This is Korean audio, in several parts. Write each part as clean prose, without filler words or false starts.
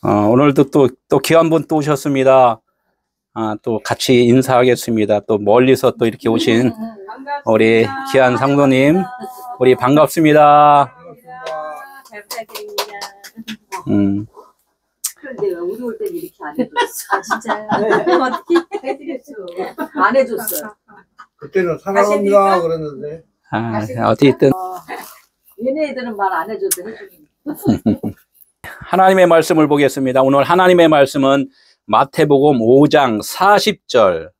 오늘도 또 귀한 분 또 오셨습니다. 또 같이 인사하겠습니다. 또 멀리서 또 이렇게 오신 우리 귀한 상도님, 우리 반갑습니다. 잘 부탁드립니다. 그런데 우리 올 때 이렇게 안 해줬어. 진짜요? 어떻게 해드렸어? 안 해줬어. 그때는 사랑합니다 그랬는데. 어쨌든 얘네들은 말 안 해줘도 해주는. 하나님의 말씀을 보겠습니다. 오늘 하나님의 말씀은 마태복음 5장 40절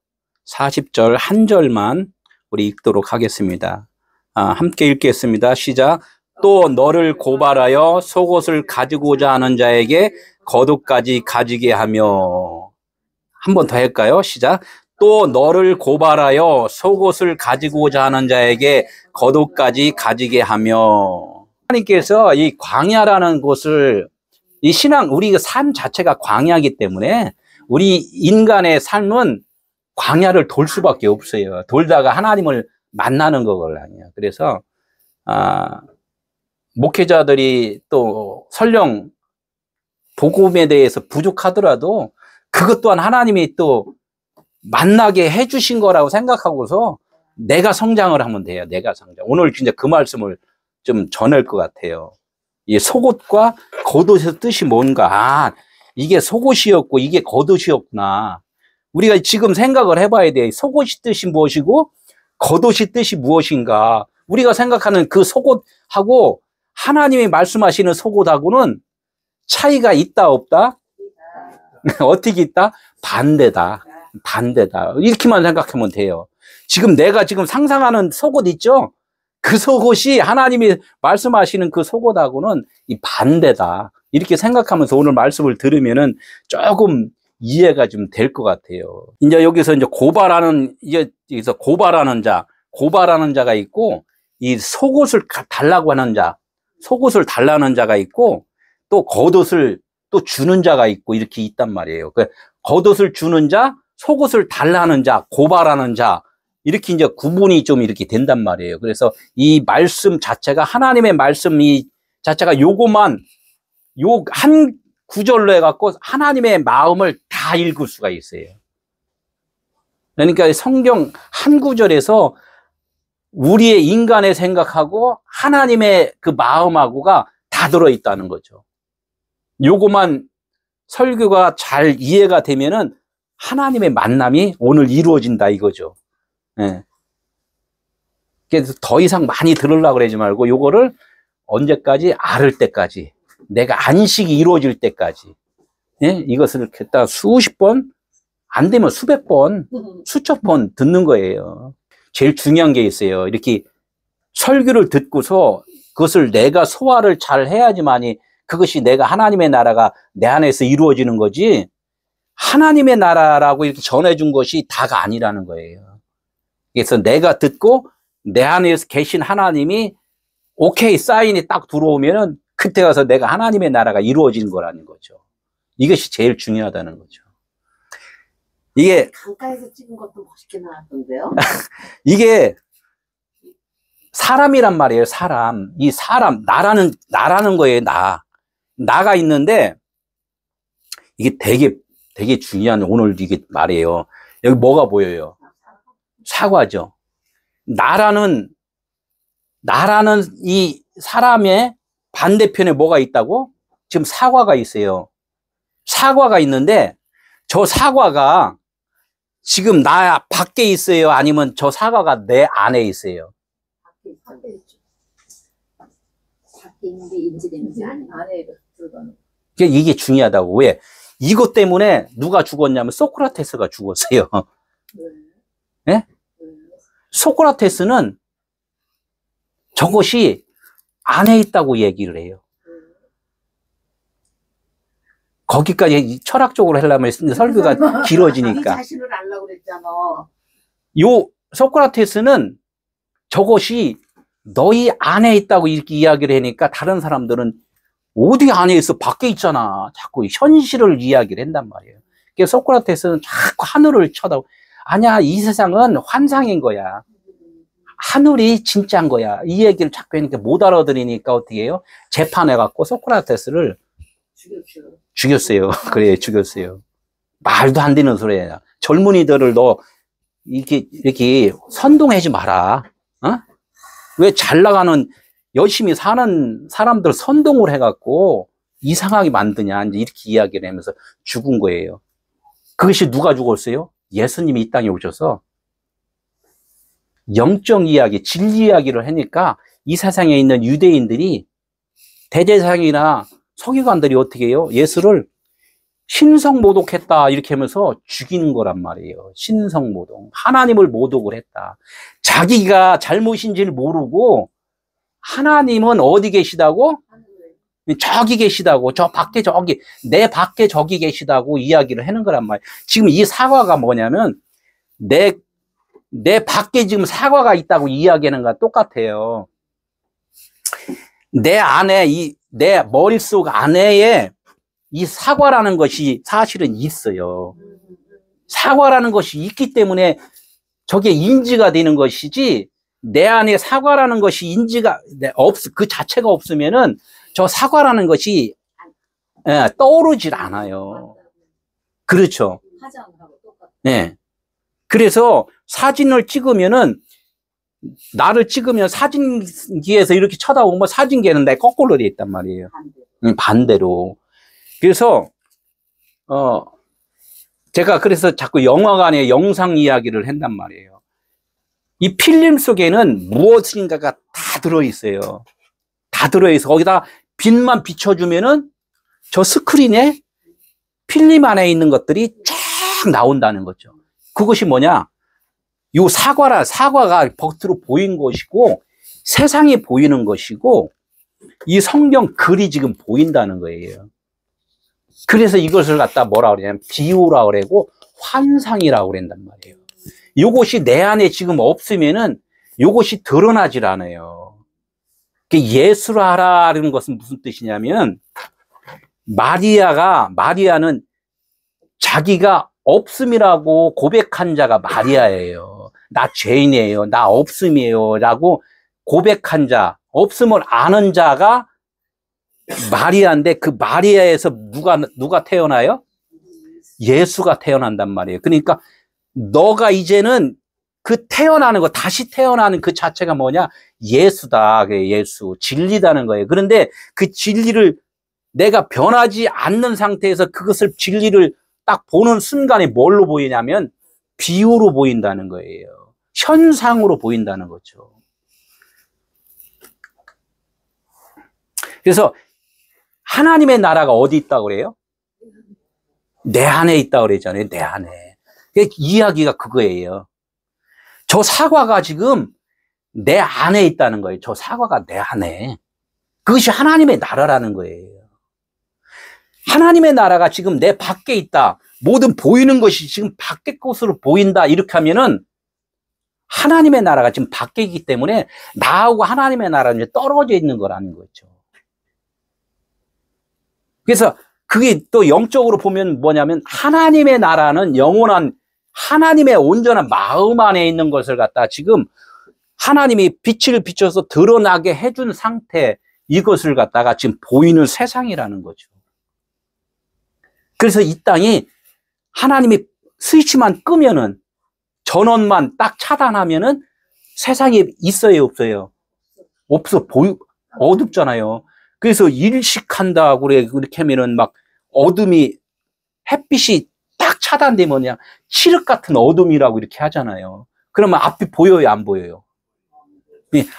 한 절만 우리 읽도록 하겠습니다. 함께 읽겠습니다. 시작. 또 너를 고발하여 속옷을 가지고자 하는 자에게 겉옷까지 가지게 하며. 한 번 더 할까요? 시작. 또 너를 고발하여 속옷을 가지고자 하는 자에게 겉옷까지 가지게 하며. 하나님께서 이 광야라는 곳을, 이 신앙, 우리 삶 자체가 광야이기 때문에 우리 인간의 삶은 광야를 돌 수밖에 없어요. 돌다가 하나님을 만나는 거거든요. 그래서 목회자들이 또 설령 복음에 대해서 부족하더라도 그것 또한 하나님이 또 만나게 해주신 거라고 생각하고서 내가 성장을 하면 돼요. 내가 성장. 오늘 진짜 그 말씀을 좀 전할 것 같아요. 이 속옷과 겉옷의 뜻이 뭔가. 이게 속옷이었고 이게 겉옷이었구나. 우리가 지금 생각을 해봐야 돼. 속옷이 뜻이 무엇이고 겉옷이 뜻이 무엇인가. 우리가 생각하는 그 속옷하고 하나님이 말씀하시는 속옷하고는 차이가 있다 없다? 어떻게 있다? 반대다. 이렇게만 생각하면 돼요. 지금 내가 지금 상상하는 속옷 있죠? 그 속옷이 하나님이 말씀하시는 그 속옷하고는 이 반대다. 이렇게 생각하면서 오늘 말씀을 들으면은 조금 이해가 좀 될 것 같아요. 이제 여기서 이제 여기서 고발하는 자가 있고, 이 속옷을 달라고 하는 자, 속옷을 달라는 자가 있고, 또 겉옷을 또 주는 자가 있고, 이렇게 있단 말이에요. 겉옷을 주는 자, 속옷을 달라는 자, 고발하는 자, 이렇게 이제 구분이 좀 이렇게 된단 말이에요. 그래서 이 말씀 자체가, 하나님의 말씀이 자체가 요거만, 요 한 구절로 해갖고 하나님의 마음을 다 읽을 수가 있어요. 그러니까 성경 한 구절에서 우리의 인간의 생각하고 하나님의 그 마음하고가 다 들어있다는 거죠. 요거만 설교가 잘 이해가 되면은 하나님의 만남이 오늘 이루어진다 이거죠. 예. 그래서 더 이상 많이 들으려고 그러지 말고 요거를 언제까지? 앓을 때까지. 내가 안식이 이루어질 때까지. 예? 이것을 갖다 수십 번, 안 되면 수백 번, 수천 번 듣는 거예요. 제일 중요한 게 있어요. 이렇게 설교를 듣고서 그것을 내가 소화를 잘 해야지만이 그것이 내가 하나님의 나라가 내 안에서 이루어지는 거지, 하나님의 나라라고 이렇게 전해준 것이 다가 아니라는 거예요. 그래서 내가 듣고 내 안에서 계신 하나님이 오케이 사인이 딱 들어오면은 그때 가서 내가 하나님의 나라가 이루어지는 거라는 거죠. 이것이 제일 중요하다는 거죠. 이게 강가에서 찍은 것도 멋있게 나왔던데요. 이게 사람이란 말이에요. 사람. 이 사람, 나라는 거예요. 나가 있는데 이게 되게 중요한 오늘 이게 말이에요. 여기 뭐가 보여요? 사과죠. 나라는 이 사람의 반대편에 뭐가 있다고? 지금 사과가 있어요. 사과가 있는데 저 사과가 지금 나 밖에 있어요? 아니면 저 사과가 내 안에 있어요? 밖에 있죠. 밖에 있는 게 인지되는지 안에 들어가는. 이게 중요하다고. 왜? 이것 때문에 누가 죽었냐면 소크라테스가 죽었어요. 네? 소크라테스는 저것이 안에 있다고 얘기를 해요. 거기까지 철학적으로 하려면 설교가 길어지니까. 자신을 알라고 그랬잖아. 요 소크라테스는 저것이 너희 안에 있다고 이렇게 이야기를 하니까 다른 사람들은 어디 안에 있어? 밖에 있잖아. 자꾸 현실을 이야기를 한단 말이에요. 그래서 소크라테스는 자꾸 하늘을 쳐다보고, 아니야, 이 세상은 환상인 거야. 하늘이 진짜인 거야. 이 얘기를 자꾸 하니까 못 알아들으니까 어떻게 해요? 재판해갖고 소크라테스를 죽였죠. 죽였어요. 그래, 죽였어요. 말도 안 되는 소리야. 젊은이들을 너 이렇게 선동하지 마라. 어? 왜 잘 나가는 열심히 사는 사람들 선동을 해갖고 이상하게 만드냐 이제 이렇게 이야기를 하면서 죽은 거예요. 그것이 누가 죽었어요? 예수님이 이 땅에 오셔서 영적 이야기, 진리 이야기를 하니까 이 세상에 있는 유대인들이 대제사장이나 서기관들이 어떻게 해요? 예수를 신성모독했다 이렇게 하면서 죽이는 거란 말이에요. 신성모독. 하나님을 모독을 했다. 자기가 잘못인지를 모르고 하나님은 어디 계시다고? 저기 계시다고. 저 밖에 저기 내 밖에 저기 계시다고 이야기를 하는 거란 말이에요. 지금 이 사과가 뭐냐면 내 밖에 지금 사과가 있다고 이야기하는 거랑 똑같아요. 내 안에 내 머릿속 안에 이 사과라는 것이 사실은 있어요. 사과라는 것이 있기 때문에 저게 인지가 되는 것이지 내 안에 사과라는 것이 인지가 그 자체가 없으면은 저 사과라는 것이 떠오르질 않아요. 그렇죠. 화장하고 똑같아. 네. 그래서 사진을 찍으면은 나를 찍으면 사진기에서 이렇게 쳐다보면 사진기에는 내 거꾸로 돼 있단 말이에요. 반대로. 그래서 제가 그래서 자꾸 영화관에 영상 이야기를 한단 말이에요. 이 필름 속에는 무엇인가가 다 들어있어요. 다 들어있어. 거기다 빛만 비춰주면은 저 스크린에 필름 안에 있는 것들이 쫙 나온다는 거죠. 그것이 뭐냐? 요 사과가 겉으로 보인 것이고 세상이 보이는 것이고 이 성경 글이 지금 보인다는 거예요. 그래서 이것을 갖다 뭐라 그러냐면 비유라 그러고 환상이라고 그런단 말이에요. 요것이 내 안에 지금 없으면은 요것이 드러나질 않아요. 예수를 하라는 것은 무슨 뜻이냐면 마리아는 자기가 없음이라고 고백한 자가 마리아예요. 나 죄인이에요. 나 없음이에요. 라고 고백한 자, 없음을 아는 자가 마리아인데 그 마리아에서 누가 태어나요? 예수가 태어난단 말이에요. 그러니까 너가 이제는 그 태어나는 거, 다시 태어나는 그 자체가 뭐냐? 예수다. 예수. 진리다는 거예요. 그런데 그 진리를 내가 변하지 않는 상태에서 그것을 진리를 딱 보는 순간에 뭘로 보이냐면 비유로 보인다는 거예요. 현상으로 보인다는 거죠. 그래서 하나님의 나라가 어디 있다고 그래요? 내 안에 있다고 그러잖아요. 내 안에. 이야기가 그거예요. 저 사과가 지금 내 안에 있다는 거예요. 저 사과가 내 안에. 그것이 하나님의 나라라는 거예요. 하나님의 나라가 지금 내 밖에 있다. 모든 보이는 것이 지금 밖의 것으로 보인다. 이렇게 하면은 하나님의 나라가 지금 밖에 있기 때문에 나하고 하나님의 나라는 떨어져 있는 거라는 거죠. 그래서 그게 또 영적으로 보면 뭐냐면 하나님의 나라는 영원한 하나님의 온전한 마음 안에 있는 것을 갖다 지금 하나님이 빛을 비춰서 드러나게 해준 상태, 이것을 갖다가 지금 보이는 세상이라는 거죠. 그래서 이 땅이 하나님이 스위치만 끄면은 전원만 딱 차단하면은 세상에 있어요, 없어요? 없어. 어둡잖아요. 그래서 일식한다고 그래. 그렇게 하면은 막 어둠이 햇빛이 딱 차단되면 그냥 칠흑 같은 어둠이라고 이렇게 하잖아요. 그러면 앞이 보여요, 안 보여요?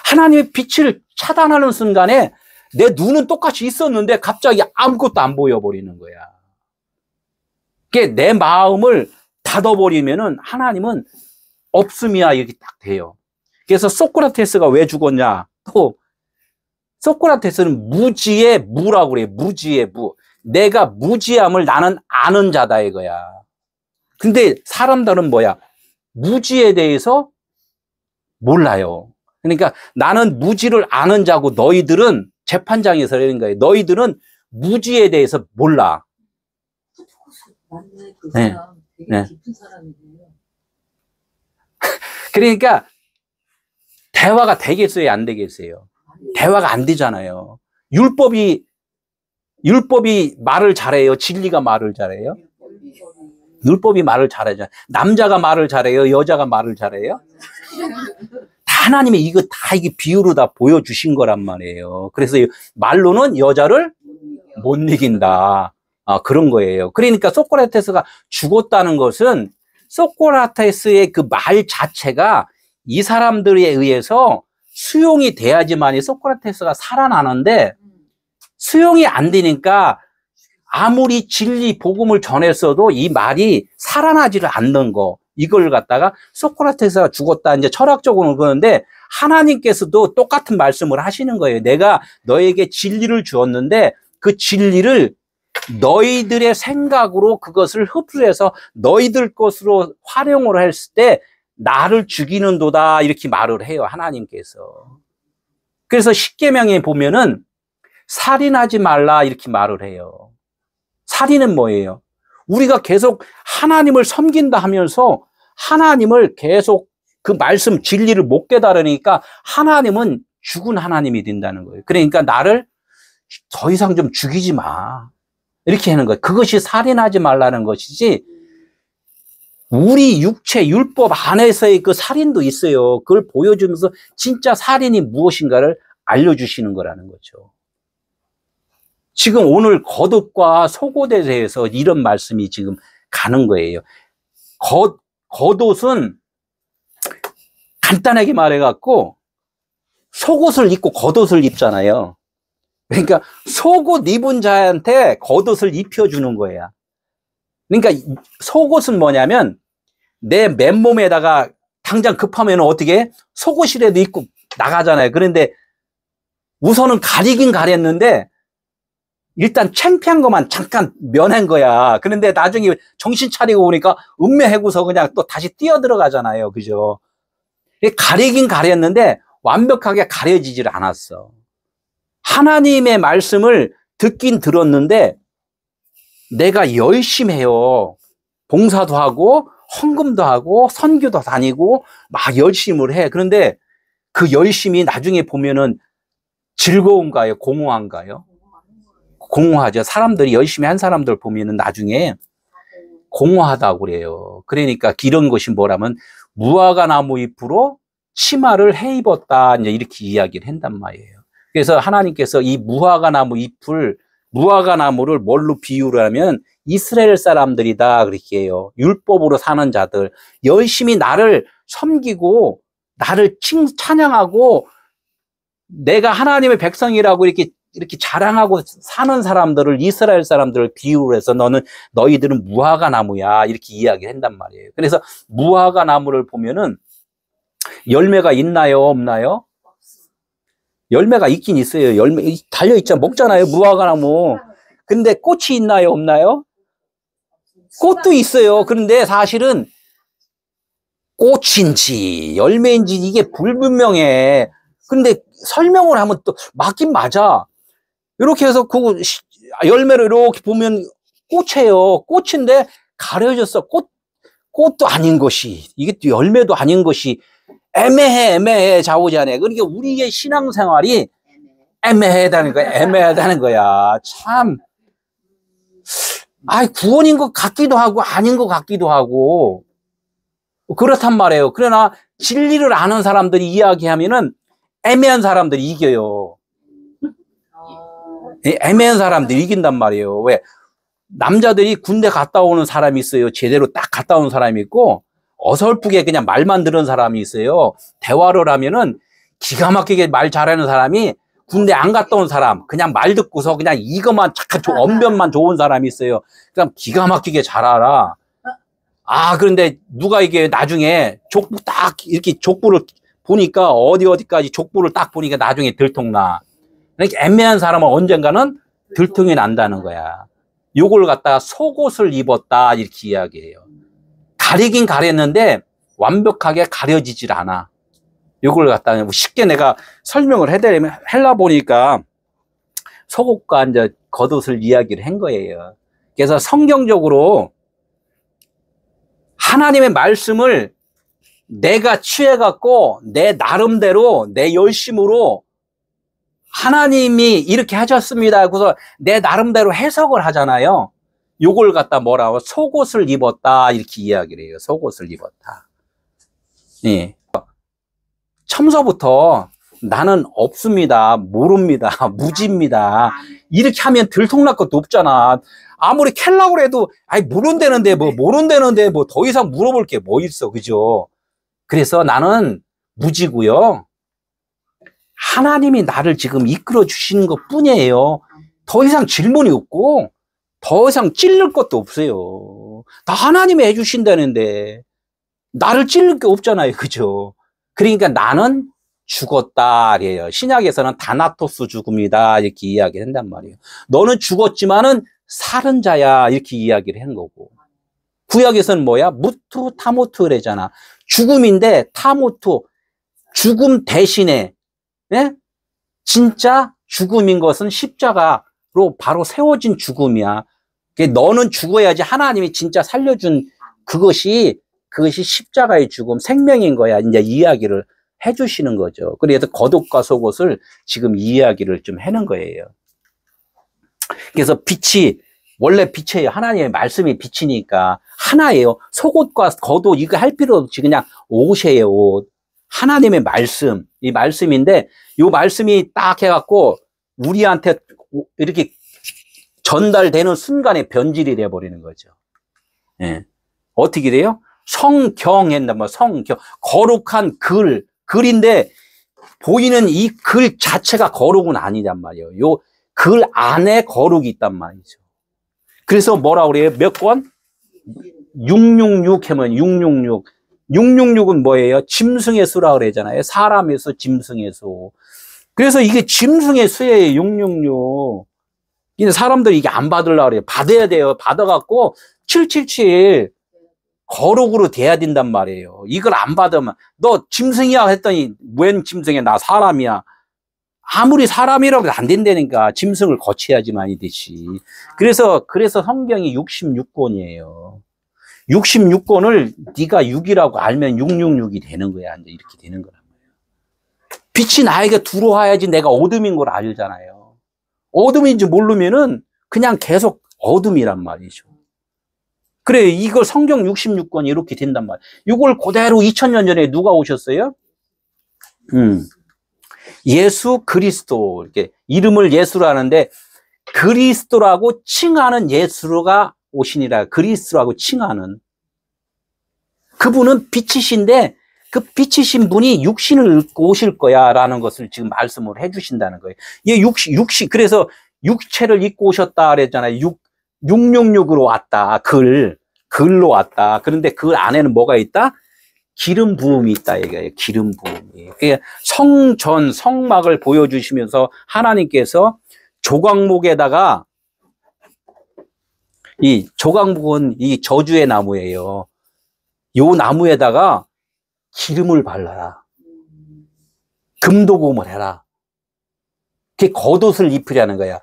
하나님의 빛을 차단하는 순간에 내 눈은 똑같이 있었는데 갑자기 아무것도 안 보여버리는 거야. 그게 내 마음을 닫아버리면은 하나님은 없음이야 이렇게 딱 돼요. 그래서 소크라테스가 왜 죽었냐? 또 소크라테스는 무지의 무라고 그래요. 무지의 무. 내가 무지함을 나는 아는 자다 이거야. 근데 사람들은 뭐야? 무지에 대해서 몰라요. 그러니까 나는 무지를 아는 자고 너희들은 재판장에서 이런 거예요. 너희들은 무지에 대해서 몰라. 맞네, 그 네. 사람 되게 네. 깊은 사람이네요. 그러니까 대화가 되겠어요, 안 되겠어요? 대화가 안 되잖아요. 율법이 율법이 말을 잘해요? 진리가 말을 잘해요? 율법이 말을 잘하죠. 남자가 말을 잘해요? 여자가 말을 잘해요? 다 하나님이 이거 다 이게 비유로 다 보여주신 거란 말이에요. 그래서 말로는 여자를 못 이긴다. 그런 거예요. 그러니까 소크라테스가 죽었다는 것은 소크라테스의 그 말 자체가 이 사람들에 의해서 수용이 돼야지만이 소크라테스가 살아나는데 수용이 안 되니까 아무리 진리 복음을 전했어도 이 말이 살아나지를 않는 거. 이걸 갖다가 소크라테스가 죽었다 이제 철학적으로는 그러는데 하나님께서도 똑같은 말씀을 하시는 거예요. 내가 너에게 진리를 주었는데 그 진리를 너희들의 생각으로 그것을 흡수해서 너희들 것으로 활용을 했을 때 나를 죽이는도다 이렇게 말을 해요. 하나님께서. 그래서 십계명에 보면은 살인하지 말라 이렇게 말을 해요. 살인은 뭐예요? 우리가 계속 하나님을 섬긴다 하면서 하나님을 계속 그 말씀 진리를 못 깨달으니까 하나님은 죽은 하나님이 된다는 거예요. 그러니까 나를 더 이상 좀 죽이지 마. 이렇게 하는 거예요. 그것이 살인하지 말라는 것이지 우리 육체 율법 안에서의 그 살인도 있어요. 그걸 보여주면서 진짜 살인이 무엇인가를 알려주시는 거라는 거죠. 지금 오늘 겉옷과 속옷에 대해서 이런 말씀이 지금 가는 거예요. 겉옷은 간단하게 말해갖고 속옷을 입고 겉옷을 입잖아요. 그러니까 속옷 입은 자한테 겉옷을 입혀주는 거야. 그러니까 속옷은 뭐냐면 내 맨몸에다가 당장 급하면 어떻게 속옷이라도 입고 나가잖아요. 그런데 우선은 가리긴 가렸는데 일단 창피한 것만 잠깐 면한 거야. 그런데 나중에 정신 차리고 보니까 음매해고서 그냥 또 다시 뛰어 들어가잖아요. 그죠? 가리긴 가렸는데 완벽하게 가려지질 않았어. 하나님의 말씀을 듣긴 들었는데 내가 열심히 해요. 봉사도 하고 헌금도 하고 선교도 다니고 막 열심을 해. 그런데 그 열심이 나중에 보면은 즐거운가요? 공허한가요? 공허하죠. 사람들이 열심히 한 사람들 보면은 나중에 공허하다고 그래요. 그러니까 이런 것이 뭐라면 무화과 나무 잎으로 치마를 해 입었다. 이제 이렇게 이야기를 한단 말이에요. 그래서 하나님께서 이 무화과 나무 잎을, 무화과 나무를 뭘로 비유를 하면 이스라엘 사람들이다. 그렇게 해요. 율법으로 사는 자들. 열심히 나를 섬기고, 나를 찬양하고, 내가 하나님의 백성이라고 이렇게 자랑하고 사는 사람들을, 이스라엘 사람들을 비유를 해서 너희들은 무화과 나무야. 이렇게 이야기를 한단 말이에요. 그래서 무화과 나무를 보면은 열매가 있나요? 없나요? 열매가 있긴 있어요. 열매 달려있잖아. 먹잖아요. 무화과 나무. 근데 꽃이 있나요? 없나요? 꽃도 있어요. 그런데 사실은 꽃인지 열매인지 이게 불분명해. 근데 설명을 하면 또 맞긴 맞아. 이렇게 해서 그 열매를 이렇게 보면 꽃이에요. 꽃인데 가려졌어. 꽃도 아닌 것이, 이게 또 열매도 아닌 것이 애매해 좌우지간에. 그러니까 우리의 신앙생활이 애매하다는 거야. 참, 구원인 것 같기도 하고 아닌 것 같기도 하고 그렇단 말이에요. 그러나 진리를 아는 사람들이 이야기하면은 애매한 사람들이 이겨요. 애매한 사람들이 이긴단 말이에요. 왜? 남자들이 군대 갔다 오는 사람이 있어요. 제대로 딱 갔다 오는 사람이 있고, 어설프게 그냥 말만 들은 사람이 있어요. 대화를 하면은 기가 막히게 말 잘하는 사람이 군대 안 갔다 온 사람, 그냥 말 듣고서 그냥 이것만 착한 언변만 좋은 사람이 있어요. 그냥 기가 막히게 잘 알아. 그런데 누가 이게 나중에 족부 딱 이렇게 족부를 보니까 어디까지 족부를 딱 보니까 나중에 들통나. 그러니까 애매한 사람은 언젠가는 들통이 난다는 거야. 요걸 갖다가 속옷을 입었다 이렇게 이야기해요. 가리긴 가렸는데 완벽하게 가려지질 않아. 요걸 갖다가 쉽게 내가 설명을 해드리면 헬라 보니까 속옷과 이제 겉옷을 이야기를 한 거예요. 그래서 성경적으로 하나님의 말씀을 내가 취해갖고 내 나름대로 내 열심으로 하나님이 이렇게 하셨습니다. 그래서 내 나름대로 해석을 하잖아요. 요걸 갖다 뭐라고? 속옷을 입었다. 이렇게 이야기를 해요. 속옷을 입었다. 예. 첨서부터 나는 없습니다. 모릅니다. 무지입니다. 이렇게 하면 들통날 것도 없잖아. 아무리 캘라고 해도, 아이, 모른다는데, 뭐 더 이상 물어볼 게 뭐 있어. 그죠? 그래서 나는 무지고요. 하나님이 나를 지금 이끌어 주시는 것 뿐이에요. 더 이상 질문이 없고, 더 이상 찔릴 것도 없어요. 다 하나님이 해주신다는데, 나를 찔릴 게 없잖아요. 그죠? 그러니까 나는 죽었다. 그래요. 신약에서는 다나토스 죽음이다. 이렇게 이야기를 한단 말이에요. 너는 죽었지만은 살은 자야. 이렇게 이야기를 한 거고. 구약에서는 뭐야? 무투, 타모투 그러잖아. 죽음인데, 타모투. 죽음 대신에, 예? 진짜 죽음인 것은 십자가로 바로 세워진 죽음이야. 너는 죽어야지 하나님이 진짜 살려준 그것이 십자가의 죽음, 생명인 거야. 이제 이야기를 해주시는 거죠. 그래서 겉옷과 속옷을 지금 이야기를 좀 하는 거예요. 그래서 빛이, 원래 빛이에요. 하나님의 말씀이 빛이니까 하나예요. 속옷과 겉옷 이거 할 필요 없이 그냥 옷이에요. 옷. 하나님의 말씀, 이 말씀인데 이 말씀이 딱 해갖고 우리한테 이렇게 전달되는 순간에 변질이 돼버리는 거죠. 예. 어떻게 돼요? 성경 했나 뭐 성경, 거룩한 글인데 보이는 이 글 자체가 거룩은 아니란 말이에요. 요 글 안에 거룩이 있단 말이죠. 그래서 뭐라 그래요? 몇 권? 666 하면 666. 666은 뭐예요? 짐승의 수라 그러잖아요. 사람의 수, 짐승의 수. 그래서 이게 짐승의 수예요. 666. 사람들이 이게 안 받으려고 그래요. 받아야 돼요. 받아갖고 777 거룩으로 돼야 된단 말이에요. 이걸 안 받으면 너 짐승이야 했더니 웬 짐승이야? 나 사람이야. 아무리 사람이라고 해도 안 된다니까. 짐승을 거쳐야지만이 되지. 그래서 성경이 66권이에요. 66권을 네가 6이라고 알면 666이 되는 거야. 이제 이렇게 되는 거란 말이에요. 빛이 나에게 들어와야지 내가 어둠인 걸 알잖아요. 어둠인지 모르면은 그냥 계속 어둠이란 말이죠. 그래, 이걸 성경 66권이 이렇게 된단 말이에요. 이걸 그대로 2000년 전에 누가 오셨어요? 예수 그리스도. 이렇게 이름을 예수로 하는데 그리스도라고 칭하는 예수가 오시니라. 그리스도라고 칭하는. 그분은 빛이신데 그 빛이신 분이 육신을 입고 오실 거야 라는 것을 지금 말씀을 해 주신다는 거예요. 이 그래서 육체를 입고 오셨다 그랬잖아요. 666으로 왔다. 글로 왔다. 그런데 그 안에는 뭐가 있다? 기름 부음이 있다 이거예요. 기름 부음이. 성막을 보여주시면서 하나님께서 조각목에다가, 이 조각목은 이 저주의 나무예요. 요 나무에다가 기름을 발라라. 금도금을 해라. 그게 겉옷을 입으려는 거야.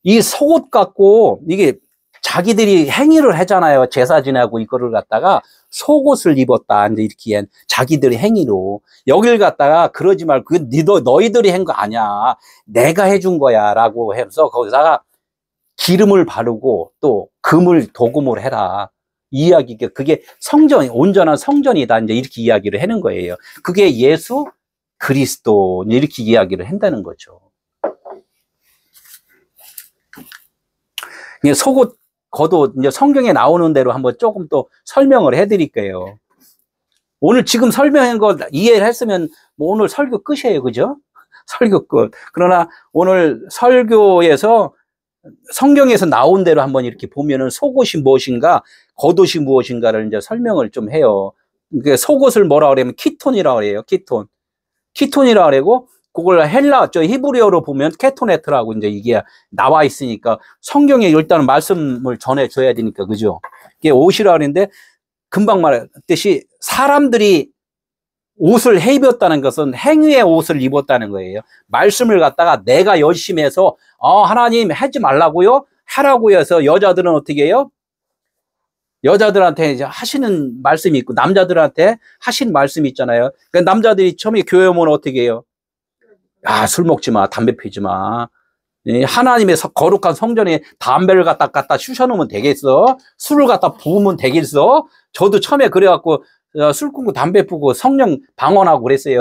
이 속옷 갖고 이게 자기들이 행위를 하잖아요. 제사 지내고 이거를 갖다가 속옷을 입었다. 이제 이렇게 자기들의 행위로. 여길 갖다가 그러지 말고 그게 너희들이 한 거 아니야. 내가 해준 거야. 라고 해서 거기다가 기름을 바르고 또 도금을 해라. 이야기가 그게 온전한 성전이다. 이제 이렇게 이야기를 하는 거예요. 그게 예수 그리스도 이렇게 이야기를 한다는 거죠. 속옷, 겉옷, 이제 성경에 나오는 대로 한번 조금 또 설명을 해드릴게요. 오늘 지금 설명한 거 이해를 했으면 뭐 오늘 설교 끝이에요. 그죠? 설교 끝. 그러나 오늘 설교에서 성경에서 나온 대로 한번 이렇게 보면은 속옷이 무엇인가, 겉옷이 무엇인가를 이제 설명을 좀 해요. 그러니까 속옷을 뭐라 그러면 키톤이라고 해요. 키톤이라고 그러고, 그걸 히브리어로 보면 케토네트라고 이제 이게 나와 있으니까 성경에 일단은 말씀을 전해줘야 되니까, 그죠? 이게 옷이라고 하는데 금방 말했듯이 사람들이 옷을 입었다는 것은 행위의 옷을 입었다는 거예요. 말씀을 갖다가 내가 열심히 해서 하나님 하지 말라고요? 하라고 해서 여자들은 어떻게 해요? 여자들한테 이제 하시는 말씀이 있고 남자들한테 하신 말씀이 있잖아요. 그러니까 남자들이 처음에 교회 오면 어떻게 해요? 야, 술 먹지 마, 담배 피지 마. 하나님의 거룩한 성전에 담배를 갖다 쑤셔놓으면 되겠어? 술을 갖다 부으면 되겠어? 저도 처음에 그래갖고 술 끊고 담배 피고 성령 방언하고 그랬어요.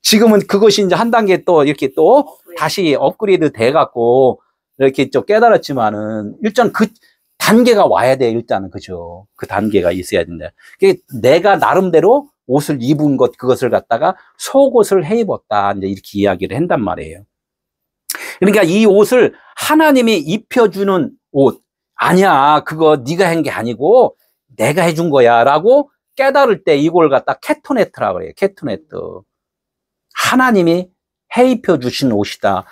지금은 그것이 이제 한 단계 또 이렇게 또 다시 업그레이드 돼갖고 이렇게 좀 깨달았지만은 일단 그 단계가 와야 돼, 일단은. 그죠? 그 단계가 있어야 된다. 내가 나름대로 옷을 입은 그것을 갖다가 속옷을 해 입었다. 이제 이렇게 이야기를 한단 말이에요. 그러니까 이 옷을 하나님이 입혀주는 옷. 아니야. 그거 네가 한 게 아니고 내가 해준 거야. 라고 깨달을 때 이걸 갖다 케토네트라고 그래요. 케토네트. 하나님이 해 입혀주신 옷이다.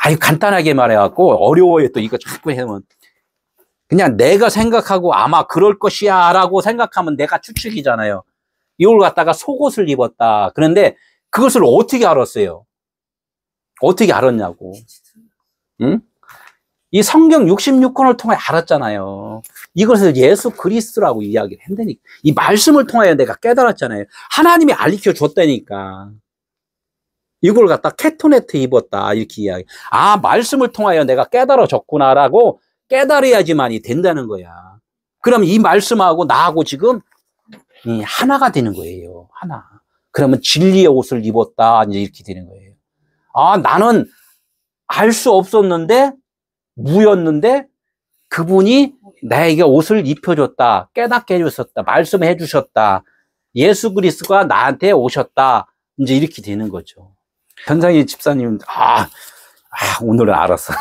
아유, 간단하게 말해갖고 어려워요. 또 이거 자꾸 해면. 그냥 내가 생각하고 아마 그럴 것이야 라고 생각하면 내가 추측이잖아요. 이걸 갖다가 속옷을 입었다. 그런데 그것을 어떻게 알았어요? 어떻게 알았냐고. 응? 이 성경 66권을 통해 알았잖아요. 이것을 예수 그리스도라고 이야기를 한다니까. 이 말씀을 통하여 내가 깨달았잖아요. 하나님이 알려 줬다니까. 이걸 갖다 케토네트 입었다. 이렇게 이야기. 아, 말씀을 통하여 내가 깨달아졌구나라고 깨달아야지만이 된다는 거야. 그럼 이 말씀하고 나하고 지금 하나가 되는 거예요. 하나. 그러면 진리의 옷을 입었다. 이제 이렇게 되는 거예요. 아, 나는 알 수 없었는데, 무였는데, 그분이 나에게 옷을 입혀줬다. 깨닫게 해주셨다. 말씀해 주셨다. 예수 그리스도가 나한테 오셨다. 이제 이렇게 되는 거죠. 현상희 집사님은, 오늘은 알았어.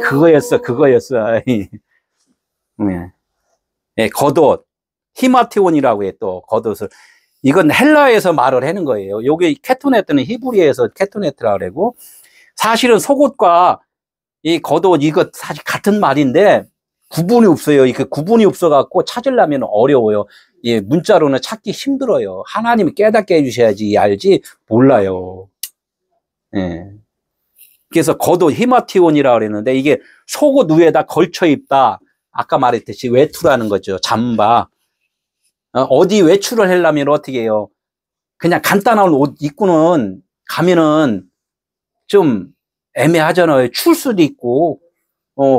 그거였어. 네, 겉옷. 히마티온이라고 해, 또, 겉옷을. 이건 헬라에서 말을 하는 거예요. 여기 케토네트는 히브리에서 케토네트라고 그러고, 사실은 속옷과 이 겉옷, 이거 사실 같은 말인데, 구분이 없어요. 그 구분이 없어갖고 찾으려면 어려워요. 예, 문자로는 찾기 힘들어요. 하나님이 깨닫게 해주셔야지 알지, 몰라요. 예. 그래서 겉옷 히마티온이라고 그랬는데, 이게 속옷 위에다 걸쳐 입다. 아까 말했듯이 외투라는 거죠. 잠바. 어디 외출을 하려면 어떻게 해요? 그냥 간단한 옷 입고는 가면은 좀 애매하잖아요. 추울 수도 있고.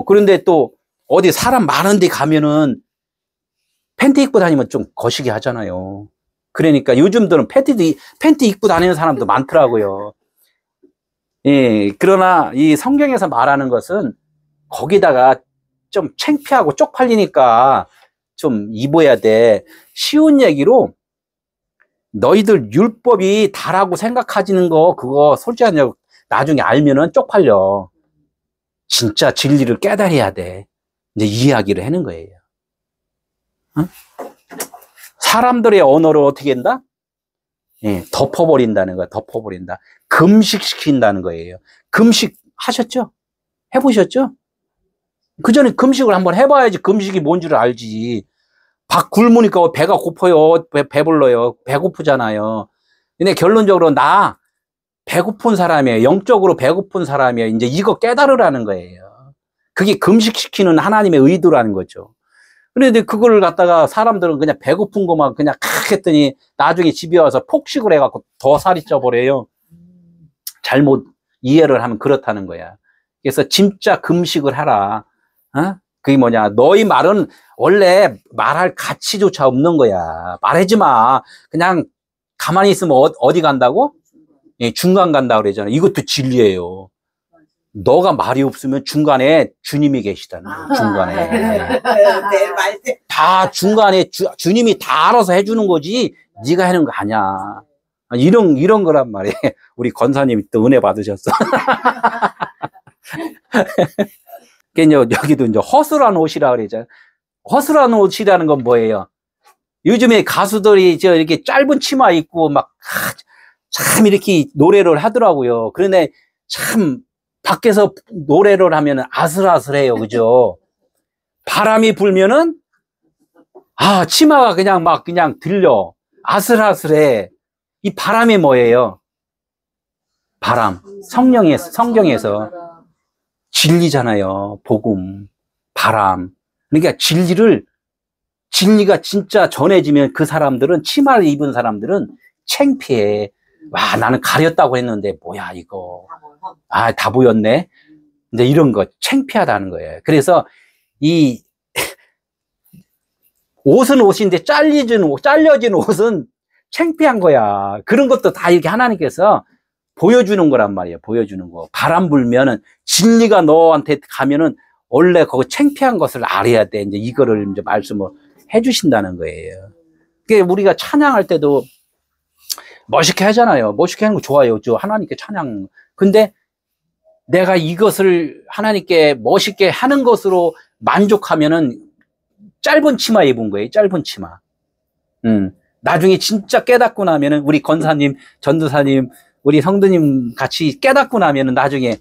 그런데 또 어디 사람 많은 데 가면은 팬티 입고 다니면 좀 거시기 하잖아요. 그러니까 요즘들은 팬티 입고 다니는 사람도 많더라고요. 예, 그러나 이 성경에서 말하는 것은 거기다가 좀 창피하고 쪽팔리니까 좀 입어야 돼. 쉬운 얘기로 너희들 율법이 다라고 생각하지는 거 그거 솔직히 나중에 알면은 쪽팔려. 진짜 진리를 깨달아야 돼. 이제 이야기를 하는 거예요. 응? 사람들의 언어를 어떻게 한다? 예, 덮어버린다는 거야. 덮어버린다. 금식시킨다는 거예요. 금식 하셨죠? 해보셨죠? 그 전에 금식을 한번 해봐야지 금식이 뭔 줄 알지. 밥 굶으니까 배가 고파요. 배불러요. 배고프잖아요. 근데 결론적으로 나 배고픈 사람이에요. 영적으로 배고픈 사람이에요. 이제 이거 깨달으라는 거예요. 그게 금식시키는 하나님의 의도라는 거죠. 그런데 그걸 갖다가 사람들은 그냥 배고픈 것만 그냥 칵 했더니 나중에 집에 와서 폭식을 해갖고 더 살이 쪄버려요. 잘못 이해를 하면 그렇다는 거야. 그래서 진짜 금식을 하라. 그게 뭐냐. 너희 말은 원래 말할 가치조차 없는 거야. 말하지 마. 그냥 가만히 있으면 어디 간다고? 예, 중간 간다고 그러잖아. 이것도 진리예요. 너가 말이 없으면 중간에 주님이 계시다는 거예요. 중간에. 다 중간에 주님이 다 알아서 해주는 거지 네가 하는 거 아니야. 이런 거란 말이에요. 우리 권사님이 또 은혜 받으셨어. 여기도 이제 허술한 옷이라 그러죠. 허술한 옷이라는 건 뭐예요? 요즘에 가수들이 이렇게 짧은 치마 입고 참 이렇게 노래를 하더라고요. 그런데 참 밖에서 노래를 하면 아슬아슬해요. 그죠? 바람이 불면은 치마가 그냥 들려. 아슬아슬해. 이 바람이 뭐예요? 바람. 성경에서 진리잖아요. 복음, 바람. 그러니까 진리를 진리가 진짜 전해지면 그 사람들은, 치마를 입은 사람들은 창피해. 와, 나는 가렸다고 했는데 뭐야 이거. 아, 다 보였네. 이제 이런 거 창피하다는 거예요. 그래서 이 옷은 옷인데 잘려진 옷은 창피한 거야. 그런 것도 다 이렇게 하나님께서 보여주는 거란 말이에요. 보여주는 거. 바람 불면은, 진리가 너한테 가면은 원래 그거 창피한 것을 알아야 돼. 이제 이거를 이제 말씀을 해주신다는 거예요. 그게 우리가 찬양할 때도 멋있게 하잖아요. 멋있게 하는 거 좋아요. 저 하나님께 찬양. 근데 내가 이것을 하나님께 멋있게 하는 것으로 만족하면은 짧은 치마 입은 거예요. 짧은 치마. 나중에 진짜 깨닫고 나면은, 우리 권사님, 전도사님, 우리 성도님 같이 깨닫고 나면은 나중에,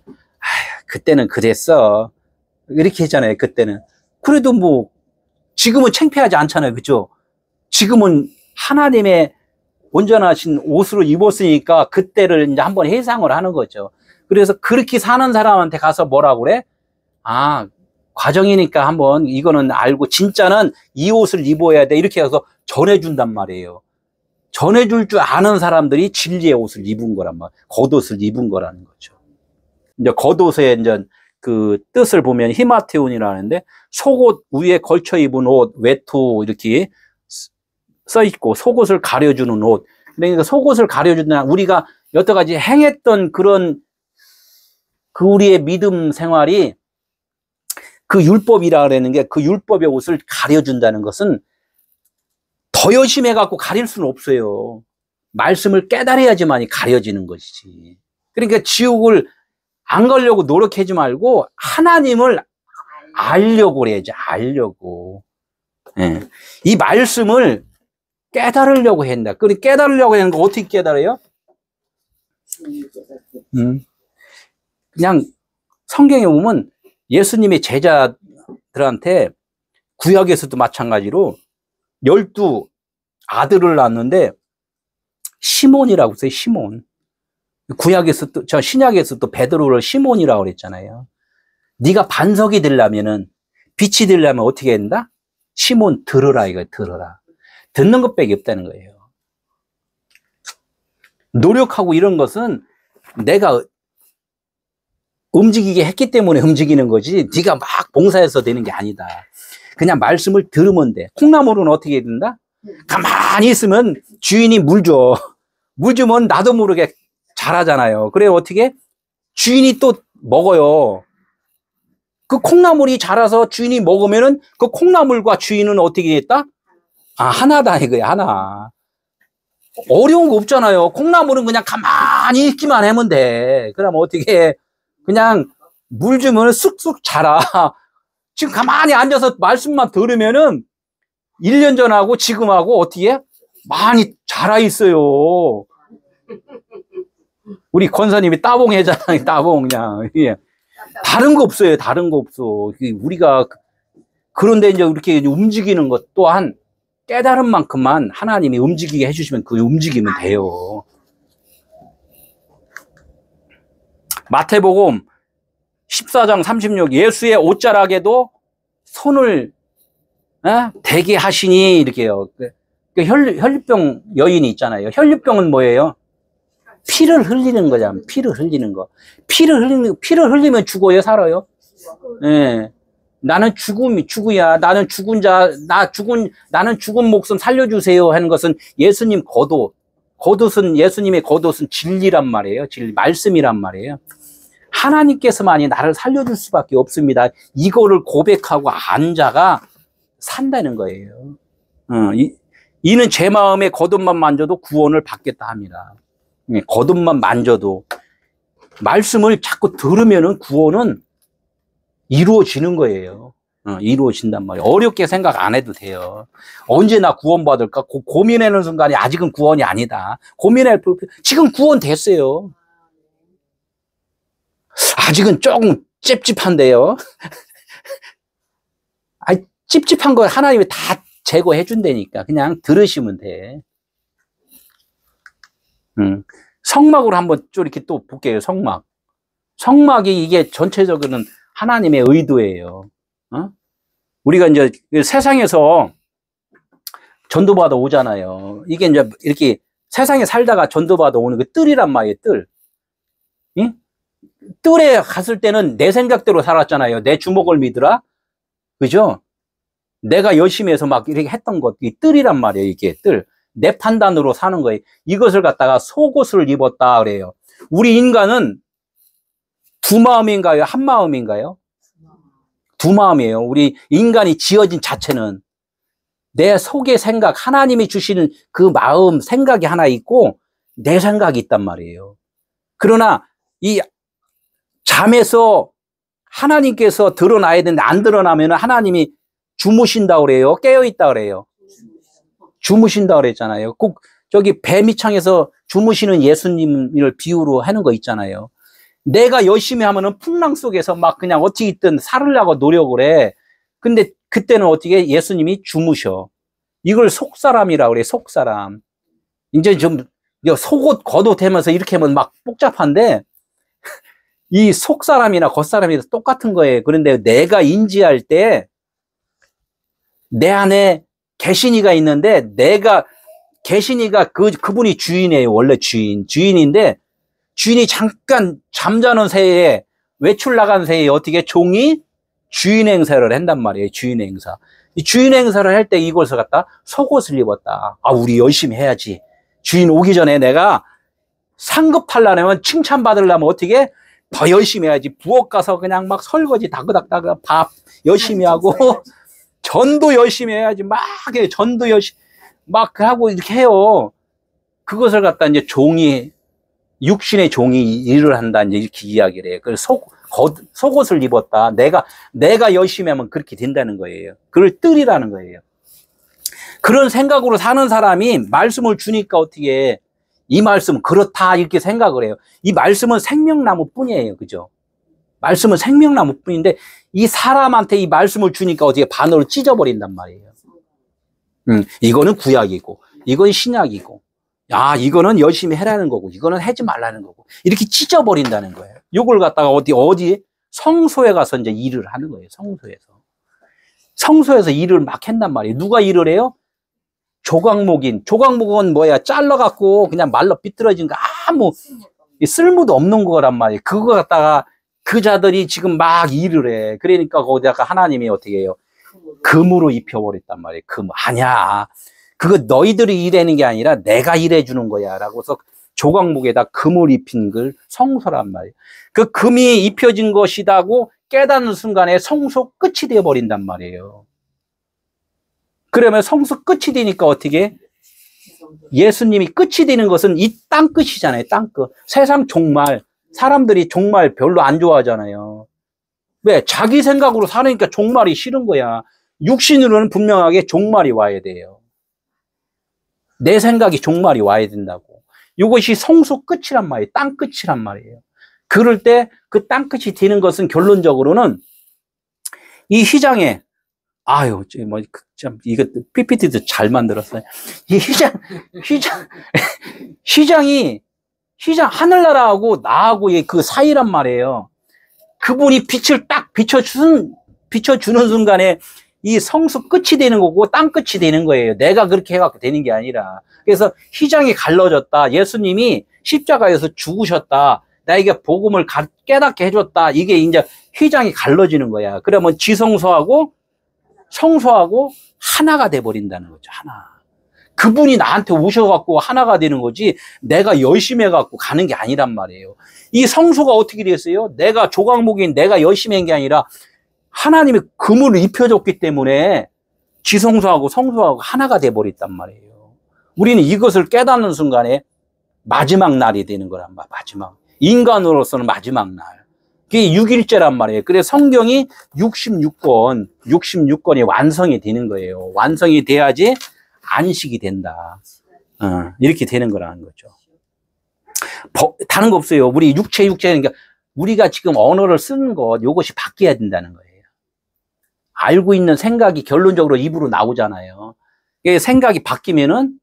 그때는 그랬어. 이렇게 했잖아요. 그때는. 그래도 뭐 지금은 창피하지 않잖아요. 그죠? 지금은 하나님의 온전하신 옷으로 입었으니까 그때를 이제 한번 회상을 하는 거죠. 그래서 그렇게 사는 사람한테 가서 뭐라고 그래? 아, 과정이니까 한번 이거는 알고 진짜는 이 옷을 입어야 돼. 이렇게 해서 전해준단 말이에요. 전해줄 줄 아는 사람들이 진리의 옷을 입은 거란 말이에요. 겉옷을 입은 거라는 거죠. 이제 겉옷의 이제 그 뜻을 보면 히마테온이라는데, 속옷 위에 걸쳐 입은 옷, 외투 이렇게 써 있고, 속옷을 가려주는 옷. 그러니까 속옷을 가려주는, 우리가 여태까지 행했던 그런 그 우리의 믿음 생활이, 그 율법이라 그러는 게, 그 율법의 옷을 가려준다는 것은 더 열심히 해갖고 가릴 수는 없어요. 말씀을 깨달아야지만이 가려지는 것이지. 그러니까 지옥을 안 가려고 노력하지 말고 하나님을 알려고 그래야지. 알려고. 예. 이 말씀을 깨달으려고 한다. 그 깨달으려고 하는 거 어떻게 깨달아요? 그냥 성경에 보면 예수님의 제자들한테, 구약에서도 마찬가지로 12 아들을 낳았는데 시몬이라고 써요. 시몬. 구약에서 또, 신약에서 또 베드로를 시몬이라고 그랬잖아요. 네가 반석이 되려면은, 빛이 되려면 어떻게 해야 된다? 시몬 들으라, 이거 들으라. 듣는 것밖에 없다는 거예요. 노력하고 이런 것은 내가 움직이게 했기 때문에 움직이는 거지, 네가 막 봉사해서 되는 게 아니다. 그냥 말씀을 들으면 돼. 콩나물은 어떻게 해야 된다? 가만히 있으면 주인이 물 줘. 물 주면 나도 모르게 자라잖아요. 그래, 어떻게? 주인이 또 먹어요. 그 콩나물이 자라서 주인이 먹으면은 그 콩나물과 주인은 어떻게 했다? 아, 하나다 이거야, 하나. 어려운 거 없잖아요. 콩나물은 그냥 가만히 있기만 하면 돼. 그럼 어떻게 해? 그냥 물 주면 쑥쑥 자라. 지금 가만히 앉아서 말씀만 들으면은 1년 전하고 지금하고 어떻게 많이 자라 있어요. 우리 권사님이 따봉해잖아요. 따봉 그냥. 다른 거 없어요. 다른 거 없어. 우리가 그런데 이제 이렇게 움직이는 것 또한 깨달은 만큼만 하나님이 움직이게 해주시면 그 움직이면 돼요. 마태복음 14장 36, 예수의 옷자락에도 손을 대게 하시니, 이렇게요. 혈류병 여인이 있잖아요. 혈류병은 뭐예요? 피를 흘리는 거잖아. 피를 흘리는 거. 피를 흘리면 죽어요, 살아요? 예. 나는 죽어야. 나는 죽은 자, 나는 죽은 목숨 살려주세요 하는 것은 예수님 겉옷은 예수님의 겉옷은 진리란 말이에요. 진리, 말씀이란 말이에요. 하나님께서만이 나를 살려줄 수밖에 없습니다. 이거를 고백하고 안 자가 산다는 거예요. 이는 제 마음에 겉옷만 만져도 구원을 받겠다 합니다. 겉옷만 만져도. 말씀을 자꾸 들으면은 구원은 이루어지는 거예요. 이루어진단 말이에요. 어렵게 생각 안 해도 돼요. 언제 나 구원받을까? 고민하는 순간이 아직은 구원이 아니다. 지금 구원 됐어요. 아직은 조금 찝찝한데요. 찝찝한 걸 하나님이 다 제거해 준다니까. 그냥 들으시면 돼. 성막으로 한번 좀 이렇게 또 볼게요. 성막이 이게 전체적으로는 하나님의 의도예요. 우리가 이제 세상에서 전도받아 오잖아요. 이게 이제 이렇게 세상에 살다가 전도받아 오는 그 뜰이란 말이에요, 뜰. 응? 뜰에 갔을 때는 내 생각대로 살았잖아요. 내 주먹을 믿으라. 그죠? 내가 열심히 해서 막 이렇게 했던 것, 이 뜰이란 말이에요, 이게 뜰. 내 판단으로 사는 거예요. 이것을 갖다가 속옷을 입었다 그래요. 우리 인간은 두 마음인가요? 한 마음인가요? 두 마음이에요. 우리 인간이 지어진 자체는 내 속의 생각, 하나님이 주시는 그 마음, 생각이 하나 있고 내 생각이 있단 말이에요. 그러나 이 잠에서 하나님께서 드러나야 되는데 안 드러나면 하나님이 주무신다 그래요? 깨어있다 그래요? 주무신다 그랬잖아요. 꼭 저기 뱀이창에서 주무시는 예수님을 비유로 하는 거 있잖아요. 내가 열심히 하면은 풍랑 속에서 막 그냥 어떻게 있든 살으려고 노력을 해. 근데 그때는 어떻게 예수님이 주무셔. 이걸 속사람이라고 그래, 속사람. 이제 좀 속옷 겉옷 하면서 이렇게 하면 막 복잡한데 이 속사람이나 겉사람이나 똑같은 거예요. 그런데 내가 인지할 때 내 안에 개신이가 있는데 내가 개신이가 그분이 주인이에요. 원래 주인인데 주인이 잠깐 잠자는 새에 외출 나간 새에 어떻게 종이 주인 행세를 한단 말이에요. 주인 행사. 이 주인 행사를 할 때 이것을 갖다 속옷을 입었다. 아, 우리 열심히 해야지. 주인 오기 전에 내가 상급하려면 칭찬받으려면 어떻게 더 열심히 해야지. 부엌 가서 그냥 막 설거지 다그닥다그 밥 열심히 하고 전도 열심히 해야지. 막 해. 전도 열심히 막 하고 이렇게 해요. 그것을 갖다 이제 육신의 종이 일을 한다. 이제 이렇게 이야기를 해요. 그래서 속옷을 입었다. 내가 열심히 하면 그렇게 된다는 거예요. 그걸 뜰이라는 거예요. 그런 생각으로 사는 사람이 말씀을 주니까 어떻게 이 말씀 그렇다 이렇게 생각을 해요. 이 말씀은 생명나무 뿐이에요. 그죠? 말씀은 생명나무 뿐인데 이 사람한테 이 말씀을 주니까 어떻게 반으로 찢어버린단 말이에요. 이거는 구약이고 이건 신약이고 야, 이거는 열심히 해라는 거고 이거는 하지 말라는 거고 이렇게 찢어버린다는 거예요. 이걸 갖다가 어디 성소에 가서 이제 일을 하는 거예요. 성소에서 일을 막 한단 말이에요. 누가 일을 해요? 조각목은 뭐야? 잘라갖고 그냥 말로 삐뚤어진 거 아무 쓸모도 없는 거란 말이에요. 그거 갖다가 그 자들이 지금 막 일을 해. 그러니까 거기다가 하나님이 어떻게 해요? 금으로 입혀버렸단 말이에요. 금. 아니야. 그거 너희들이 일하는 게 아니라 내가 일해주는 거야. 라고서 조각목에다 금을 입힌 걸 성소란 말이에요. 그 금이 입혀진 것이다고 깨닫는 순간에 성소 끝이 되어버린단 말이에요. 그러면 성소 끝이 되니까 어떻게? 예수님이 끝이 되는 것은 이 땅 끝이잖아요. 땅 끝. 세상 종말. 사람들이 종말 별로 안 좋아하잖아요. 왜? 자기 생각으로 사니까 종말이 싫은 거야. 육신으로는 분명하게 종말이 와야 돼요. 내 생각이 종말이 와야 된다고. 이것이 성소 끝이란 말이에요. 땅 끝이란 말이에요. 그럴 때 그 땅 끝이 되는 것은 결론적으로는 이 휘장에 아유, 참, 이거 PPT도 잘 만들었어요. 이 휘장, 하늘나라하고 나하고 그 사이란 말이에요. 그분이 빛을 딱 비춰주는 순간에 이 성수 끝이 되는 거고 땅 끝이 되는 거예요. 내가 그렇게 해갖고 되는 게 아니라. 그래서 휘장이 갈라졌다. 예수님이 십자가에서 죽으셨다. 나에게 복음을 깨닫게 해줬다. 이게 이제 휘장이 갈라지는 거야. 그러면 지성소하고 성소하고 하나가 돼버린다는 거죠. 하나. 그분이 나한테 오셔갖고 하나가 되는 거지 내가 열심히 해갖고 가는 게 아니란 말이에요. 이 성소가 어떻게 됐어요? 내가 조각목인 내가 열심히 한 게 아니라 하나님이 금을 입혀줬기 때문에 지성소하고 성소하고 하나가 돼버렸단 말이에요. 우리는 이것을 깨닫는 순간에 마지막 날이 되는 거란 말이에요. 마지막. 인간으로서는 마지막 날. 그게 6일째란 말이에요. 그래서 성경이 66권이 완성이 되는 거예요. 완성이 돼야지 안식이 된다. 이렇게 되는 거라는 거죠. 다른 거 없어요. 우리 육체니까 우리가 지금 언어를 쓰는 것, 이것이 바뀌어야 된다는 거예요. 알고 있는 생각이 결론적으로 입으로 나오잖아요. 생각이 바뀌면은,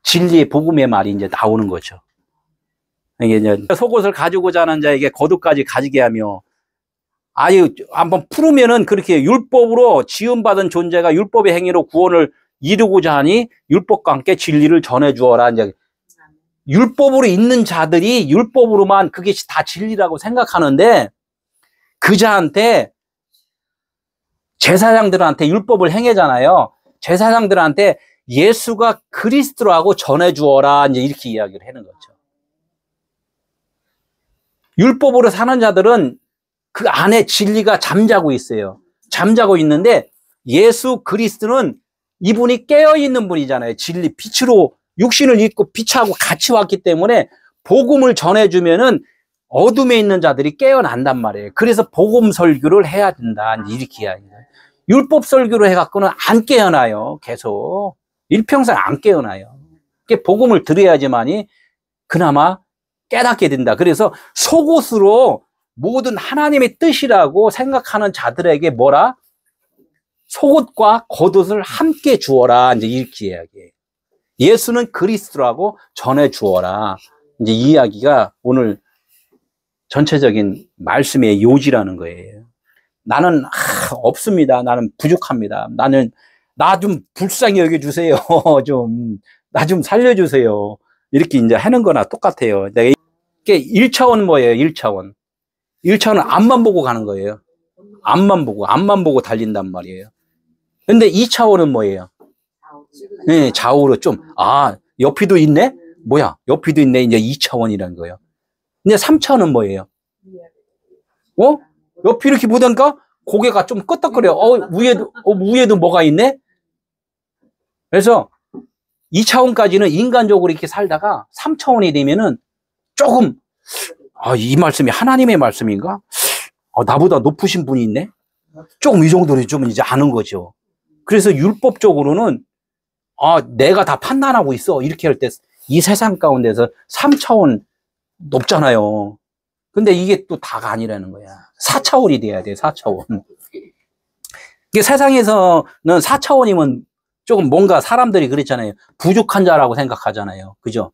진리의 복음의 말이 이제 나오는 거죠. 이게 이제 속옷을 가지고 자는 자에게 겉옷까지 가지게 하며, 아유, 한번 풀으면은 그렇게 율법으로 지음받은 존재가 율법의 행위로 구원을 이루고자 하니 율법과 함께 진리를 전해 주어라. 이제 율법으로 있는 자들이 율법으로만 그게 다 진리라고 생각하는데 그 자한테 제사장들한테 율법을 행하잖아요. 제사장들한테 예수가 그리스도라고 전해 주어라. 이제 이렇게 이야기를 하는 거죠. 율법으로 사는 자들은 그 안에 진리가 잠자고 있어요. 잠자고 있는데 예수 그리스도는 이분이 깨어있는 분이잖아요. 진리, 빛으로 육신을 입고 빛하고 같이 왔기 때문에 복음을 전해주면은 어둠에 있는 자들이 깨어난단 말이에요. 그래서 복음 설교를 해야 된다. 이렇게 이야기해요. 율법 설교를 해갖고는 안 깨어나요. 계속. 일평생 안 깨어나요. 복음을 들어야지만이 그나마 깨닫게 된다. 그래서 속옷으로 모든 하나님의 뜻이라고 생각하는 자들에게 뭐라? 속옷과 겉옷을 함께 주어라. 이제 이렇게 이야기해요. 예수는 그리스도라고 전해 주어라. 이제 이 이야기가 오늘 전체적인 말씀의 요지라는 거예요. 나는 없습니다. 나는 부족합니다. 나 좀 불쌍히 여겨주세요. 나 좀 살려주세요. 이렇게 이제 하는 거나 똑같아요. 내가 이게 1차원 뭐예요? 1차원. 1차원은 앞만 보고 가는 거예요. 앞만 보고 달린단 말이에요. 근데 2차원은 뭐예요? 네, 좌우로 좀, 옆이도 있네? 뭐야? 옆이도 있네. 이제 2차원이라는 거예요. 근데 3차원은 뭐예요? 옆이 이렇게 보니까 고개가 좀 끄덕거려. 위에도 뭐가 있네? 그래서 2차원까지는 인간적으로 이렇게 살다가 3차원이 되면은 조금, 이 말씀이 하나님의 말씀인가? 나보다 높으신 분이 있네? 조금 이 정도로 좀 이제 아는 거죠. 그래서 율법적으로는, 내가 다 판단하고 있어. 이렇게 할 때 이 세상 가운데서 3차원 높잖아요. 근데 이게 또 다가 아니라는 거야. 4차원이 돼야 돼, 4차원. 이게 세상에서는 4차원이면 조금 뭔가 사람들이 그랬잖아요. 부족한 자라고 생각하잖아요. 그죠?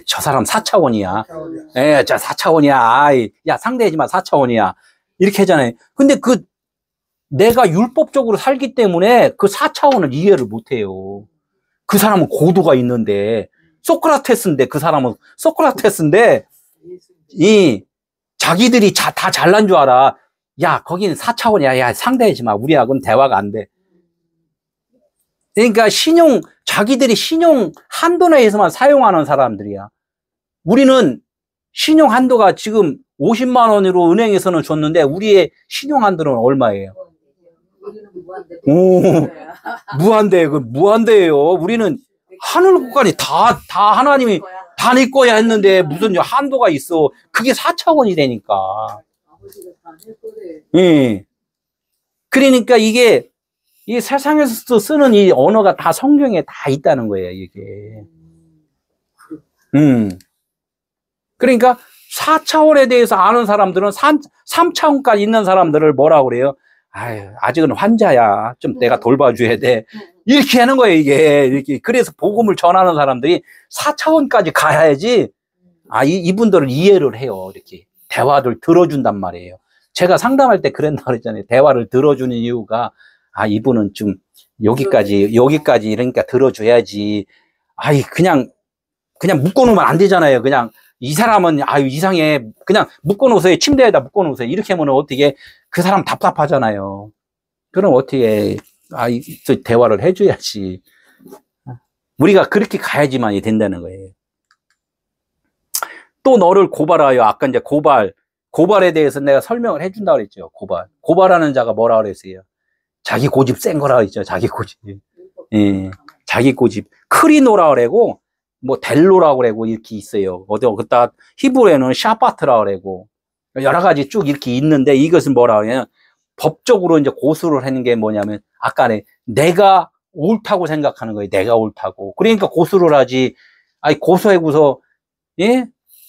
저 사람 4차원이야. 예, 저 4차원이야. 야, 상대하지 마, 4차원이야. 이렇게 하잖아요. 근데 내가 율법적으로 살기 때문에 그 4차원을 이해를 못 해요. 그 사람은 고도가 있는데, 소크라테스인데, 그 사람은 소크라테스인데, 자기들이 다 잘난 줄 알아. 야, 거기는 4차원이야. 야, 상대하지 마. 우리하고는 대화가 안 돼. 그러니까 자기들이 신용 한도 내에서만 사용하는 사람들이야. 우리는 신용 한도가 지금 50만 원으로 은행에서는 줬는데, 우리의 신용 한도는 얼마예요? 무한대, 무한대예요. 우리는 하늘 국간이 다 하나님이 다 내 거야 했는데 무슨 한도가 있어. 그게 4차원이 되니까. 예. 그러니까 이 세상에서 쓰는 이 언어가 다 성경에 다 있다는 거예요, 이게. 그러니까 4차원에 대해서 아는 사람들은 3차원까지 있는 사람들을 뭐라고 그래요? 아직은 환자야. 좀 내가 돌봐줘야 돼. 이렇게 하는 거예요, 이게. 이렇게. 그래서 복음을 전하는 사람들이 4차원까지 가야지, 이분들을 이해를 해요. 이렇게. 대화를 들어준단 말이에요. 제가 상담할 때 그랬나 그랬잖아요. 대화를 들어주는 이유가, 이분은 좀 여기까지, 이러니까 들어줘야지. 그냥 묶어놓으면 안 되잖아요. 그냥, 이 사람은, 이상해. 그냥 묶어놓으세요. 침대에다 묶어놓으세요. 이렇게 하면 어떻게, 그 사람 답답하잖아요. 그럼 어떻게, 대화를 해줘야지. 우리가 그렇게 가야지만이 된다는 거예요. 또 너를 고발하여, 아까 이제 고발에 대해서 내가 설명을 해준다고 그랬죠. 고발하는 자가 뭐라 그랬어요? 자기 고집 센 거라 그랬죠. 자기 고집. 예. 자기 고집. 크리노라 그러고, 델로라고 그러고 이렇게 있어요. 그따 히브리어는 샤파트라고 그러고 여러 가지 쭉 이렇게 있는데 이것은 뭐라 그러냐면 법적으로 이제 고소를 하는 게 뭐냐면 아까네 내가 옳다고 생각하는 거예요. 내가 옳다고. 그러니까 고소를 하지. 고소하고서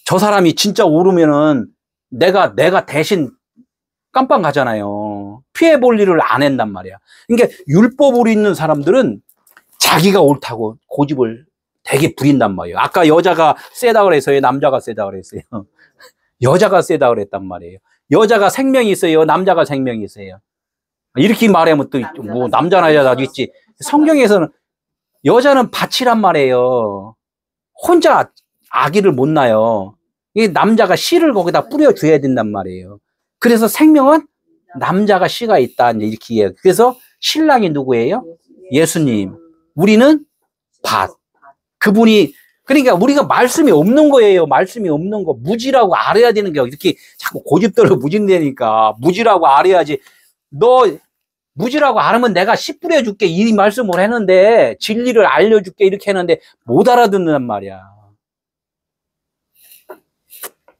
저 사람이 진짜 옳으면은 내가 대신 깜빵 가잖아요. 피해 볼 일을 안 한단 말이야. 그러니까 율법으로 있는 사람들은 자기가 옳다고 고집을 되게 부린단 말이에요. 아까 여자가 세다 그랬어요? 남자가 세다 그랬어요? 여자가 세다 그랬단 말이에요. 여자가 생명이 있어요? 남자가 생명이 있어요? 이렇게 말하면 또 남자나 여자도 있지. 성경에서는 여자는 밭이란 말이에요. 혼자 아기를 못 낳아요. 이 남자가 씨를 거기다 뿌려줘야 된단 말이에요. 그래서 생명은 남자가 씨가 있다. 이렇게 이해해요. 그래서 신랑이 누구예요? 예수님. 우리는 밭. 그분이, 그러니까 우리가 말씀이 없는 거예요. 말씀이 없는 거. 무지라고 알아야 되는 게 이렇게 자꾸 고집대로 무진되니까 무지라고 알아야지. 너 무지라고 알으면 내가 씨 뿌려줄게. 이 말씀을 했는데, 진리를 알려줄게. 이렇게 했는데, 못 알아듣는단 말이야.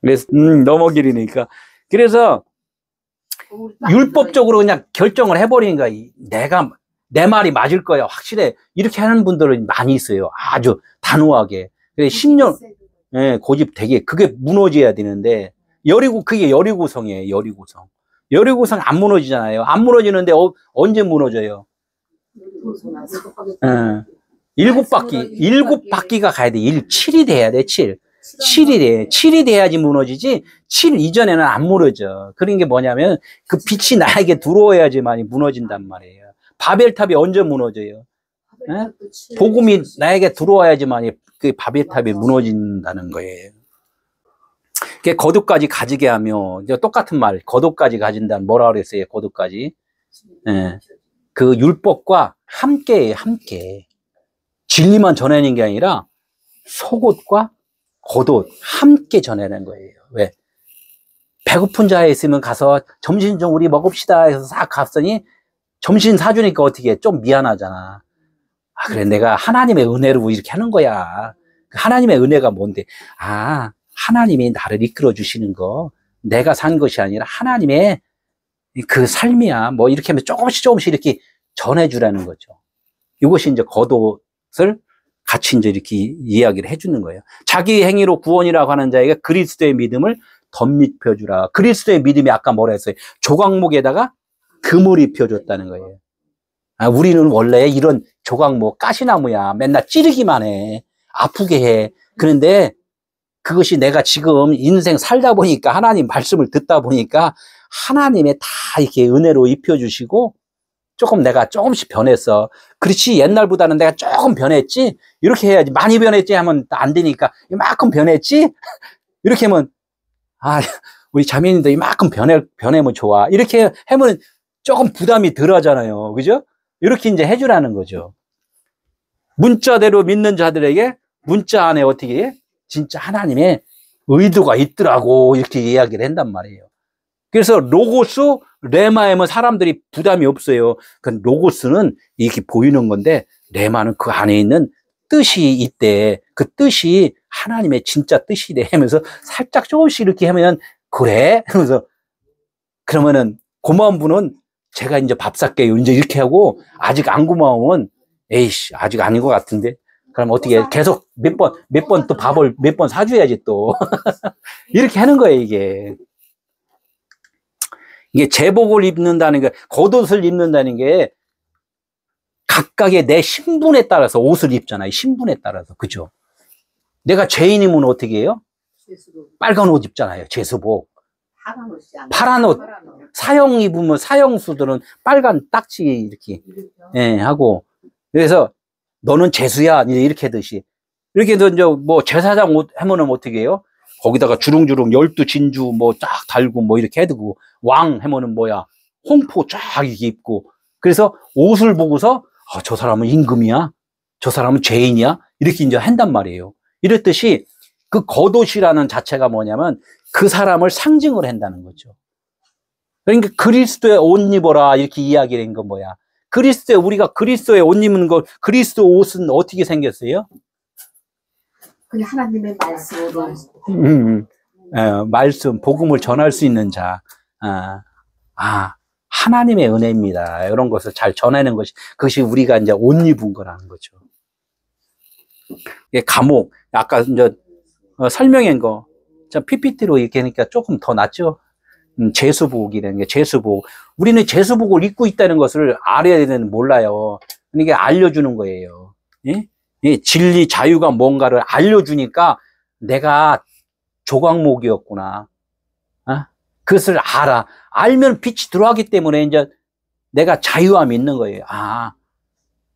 그래서, 넘어기리니까. 그래서, 율법적으로 그냥 결정을 해버리는 거야. 내 말이 맞을 거야. 확실해. 이렇게 하는 분들은 많이 있어요. 아주 단호하게. 10년, 예, 고집 되게, 그게 무너져야 되는데, 그게 여리고성이에요. 여리고성. 여리고성 안 무너지잖아요. 안 무너지는데 언제 무너져요? 일곱 바퀴가 가야 돼. 7이 돼야 돼. 7이 돼. 7이 돼야지 무너지지. 7 이전에는 안 무너져. 그런 게 뭐냐면 그 빛이 나에게 들어와야지만 무너진단 말이에요. 바벨탑이 언제 무너져요? 복음이 나에게 들어와야지만 그 바벨탑이 무너진다는 거예요. 거듭까지 가지게 하며, 똑같은 말, 거듭까지 가진다는 뭐라 그랬어요? 거듭까지. 예. 그 율법과 함께해요, 함께. 진리만 전하는 게 아니라 속옷과 겉옷 함께 전하는 거예요. 왜? 배고픈 자에 있으면 가서 점심 좀 우리 먹읍시다 해서 싹 갔더니 점심 사주니까 어떻게 해? 좀 미안하잖아. 아, 그래, 내가 하나님의 은혜로 이렇게 하는 거야. 하나님의 은혜가 뭔데? 아, 하나님이 나를 이끌어 주시는 거, 내가 산 것이 아니라 하나님의 그 삶이야. 뭐 이렇게 하면 조금씩 이렇게 전해주라는 거죠. 이것이 이제 겉옷을 같이 이제 이렇게 이야기를 해주는 거예요. 자기 행위로 구원이라고 하는 자에게 그리스도의 믿음을 덧입혀주라. 그리스도의 믿음이 아까 뭐라 했어요? 조각목에다가 금을 입혀줬다는 거예요. 아, 우리는 원래 이런 조각목, 가시나무야. 맨날 찌르기만 해. 아프게 해. 그런데 그것이 내가 지금 인생 살다 보니까 하나님 말씀을 듣다 보니까 하나님의 다 이렇게 은혜로 입혀주시고 내가 조금씩 변했어. 그렇지, 옛날보다는 내가 조금 변했지? 이렇게 해야지. 많이 변했지 하면 안 되니까 이만큼 변했지? 이렇게 하면, 아, 우리 자매님도 이만큼 변하면 좋아. 이렇게 하면 조금 부담이 덜 하잖아요. 그죠? 이렇게 이제 해주라는 거죠. 문자대로 믿는 자들에게 문자 안에 어떻게 해? 진짜 하나님의 의도가 있더라고. 이렇게 이야기를 한단 말이에요. 그래서 로고스, 레마에는 사람들이 부담이 없어요. 그 로고스는 이렇게 보이는 건데, 레마는 그 안에 있는 뜻이 있대. 그 뜻이 하나님의 진짜 뜻이래 하면서 살짝 조금씩 이렇게 하면, 그래? 하면서, 그러면은 고마운 분은 제가 이제 밥 살게요. 이제 이렇게 하고, 아직 안 고마우면, 에이씨, 아직 아닌 것 같은데. 그럼 어떻게 해? 계속 몇 번 또 밥을 몇 번 사줘야지 또. 이렇게 하는 거예요, 이게. 이게 제복을 입는다는 게, 겉옷을 입는다는 게 각각의 내 신분에 따라서 옷을 입잖아요. 신분에 따라서. 그죠? 내가 죄인이면 어떻게 해요? 빨간 옷 입잖아요. 죄수복. 파란 옷. 사형 입으면 사형수들은 빨간 딱지 이렇게, 예, 하고. 그래서 너는 죄수야. 이렇게 하듯이. 이렇게 해서 이제 뭐 제사장 옷 하면은 어떻게 해요? 거기다가 주릉주릉 12진주 뭐 쫙 달고 뭐 이렇게 해두고, 왕 하면은 뭐야, 홍포 쫙 이렇게 입고. 그래서 옷을 보고서, 아, 저 사람은 임금이야? 저 사람은 죄인이야? 이렇게 이제 한단 말이에요. 이랬듯이 그 겉옷이라는 자체가 뭐냐면 그 사람을 상징을 한다는 거죠. 그러니까 그리스도의 옷 입어라 이렇게 이야기를 한 건 뭐야? 우리가 그리스도의 옷 입는 거, 그리스도 옷은 어떻게 생겼어요? 그게 하나님의 말씀으로. 말씀, 복음을 전할 수 있는 자. 하나님의 은혜입니다. 이런 것을 잘 전하는 그것이 우리가 이제 옷 입은 거라는 거죠. 감옥, 아까 이제 설명한 거, PPT로 이렇게 하니까 조금 더 낫죠? 제수복이라는 게 제수복. 우리는 제수복을 입고 있다는 것을 알아야 되는 몰라요. 그러니까 알려주는 거예요. 예? 진리, 자유가 뭔가를 알려주니까 내가 조각목이었구나. 그것을 알아. 알면 빛이 들어가기 때문에 이제 내가 자유함이 있는 거예요.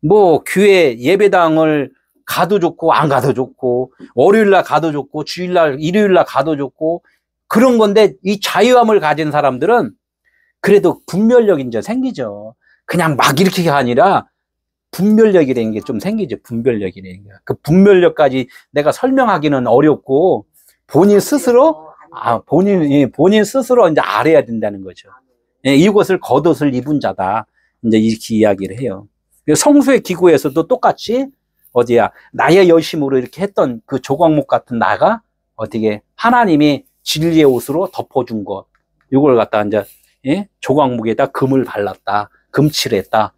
뭐 교회 예배당을 가도 좋고 안 가도 좋고 월요일날 가도 좋고 주일날 일요일날 가도 좋고 그런 건데 이 자유함을 가진 사람들은 그래도 분별력이 이제 생기죠. 그냥 막 이렇게가 아니라 분별력이라는 게 좀 생기죠. 분별력이라는 게. 그 분별력까지 내가 설명하기는 어렵고 본인 스스로 본인 스스로 이제 알아야 된다는 거죠. 예, 이것을 겉옷을 입은 자다. 이제 이렇게 이야기를 해요. 성수의 기구에서도 똑같이 어디야 나의 열심으로 이렇게 했던 그 조각목 같은 나가 어떻게 하나님이 진리의 옷으로 덮어준 것 이걸 갖다 이제 예? 조각목에다 금을 발랐다, 금칠했다,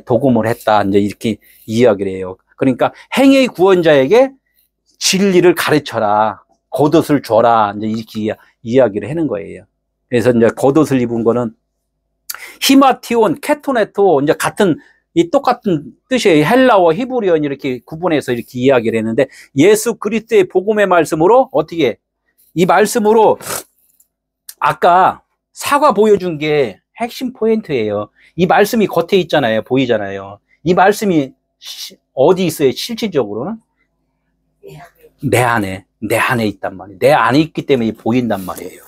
도금을 했다 이제 이렇게 이야기를 해요. 그러니까 행의 구원자에게 진리를 가르쳐라, 겉옷을 줘라 이제 이렇게 이야기를 하는 거예요. 그래서 이제 겉옷을 입은 거는 히마티온, 케토네토 이제 같은 이 똑같은 뜻이에요. 헬라어, 히브리어 이렇게 구분해서 이렇게 이야기를 했는데 예수 그리스도의 복음의 말씀으로 어떻게 이 말씀으로 아까 사과 보여준 게 핵심 포인트예요. 이 말씀이 겉에 있잖아요. 보이잖아요. 이 말씀이 어디 있어요? 실질적으로는 내 안에 있단 말이에요. 내 안에 있기 때문에 보인단 말이에요.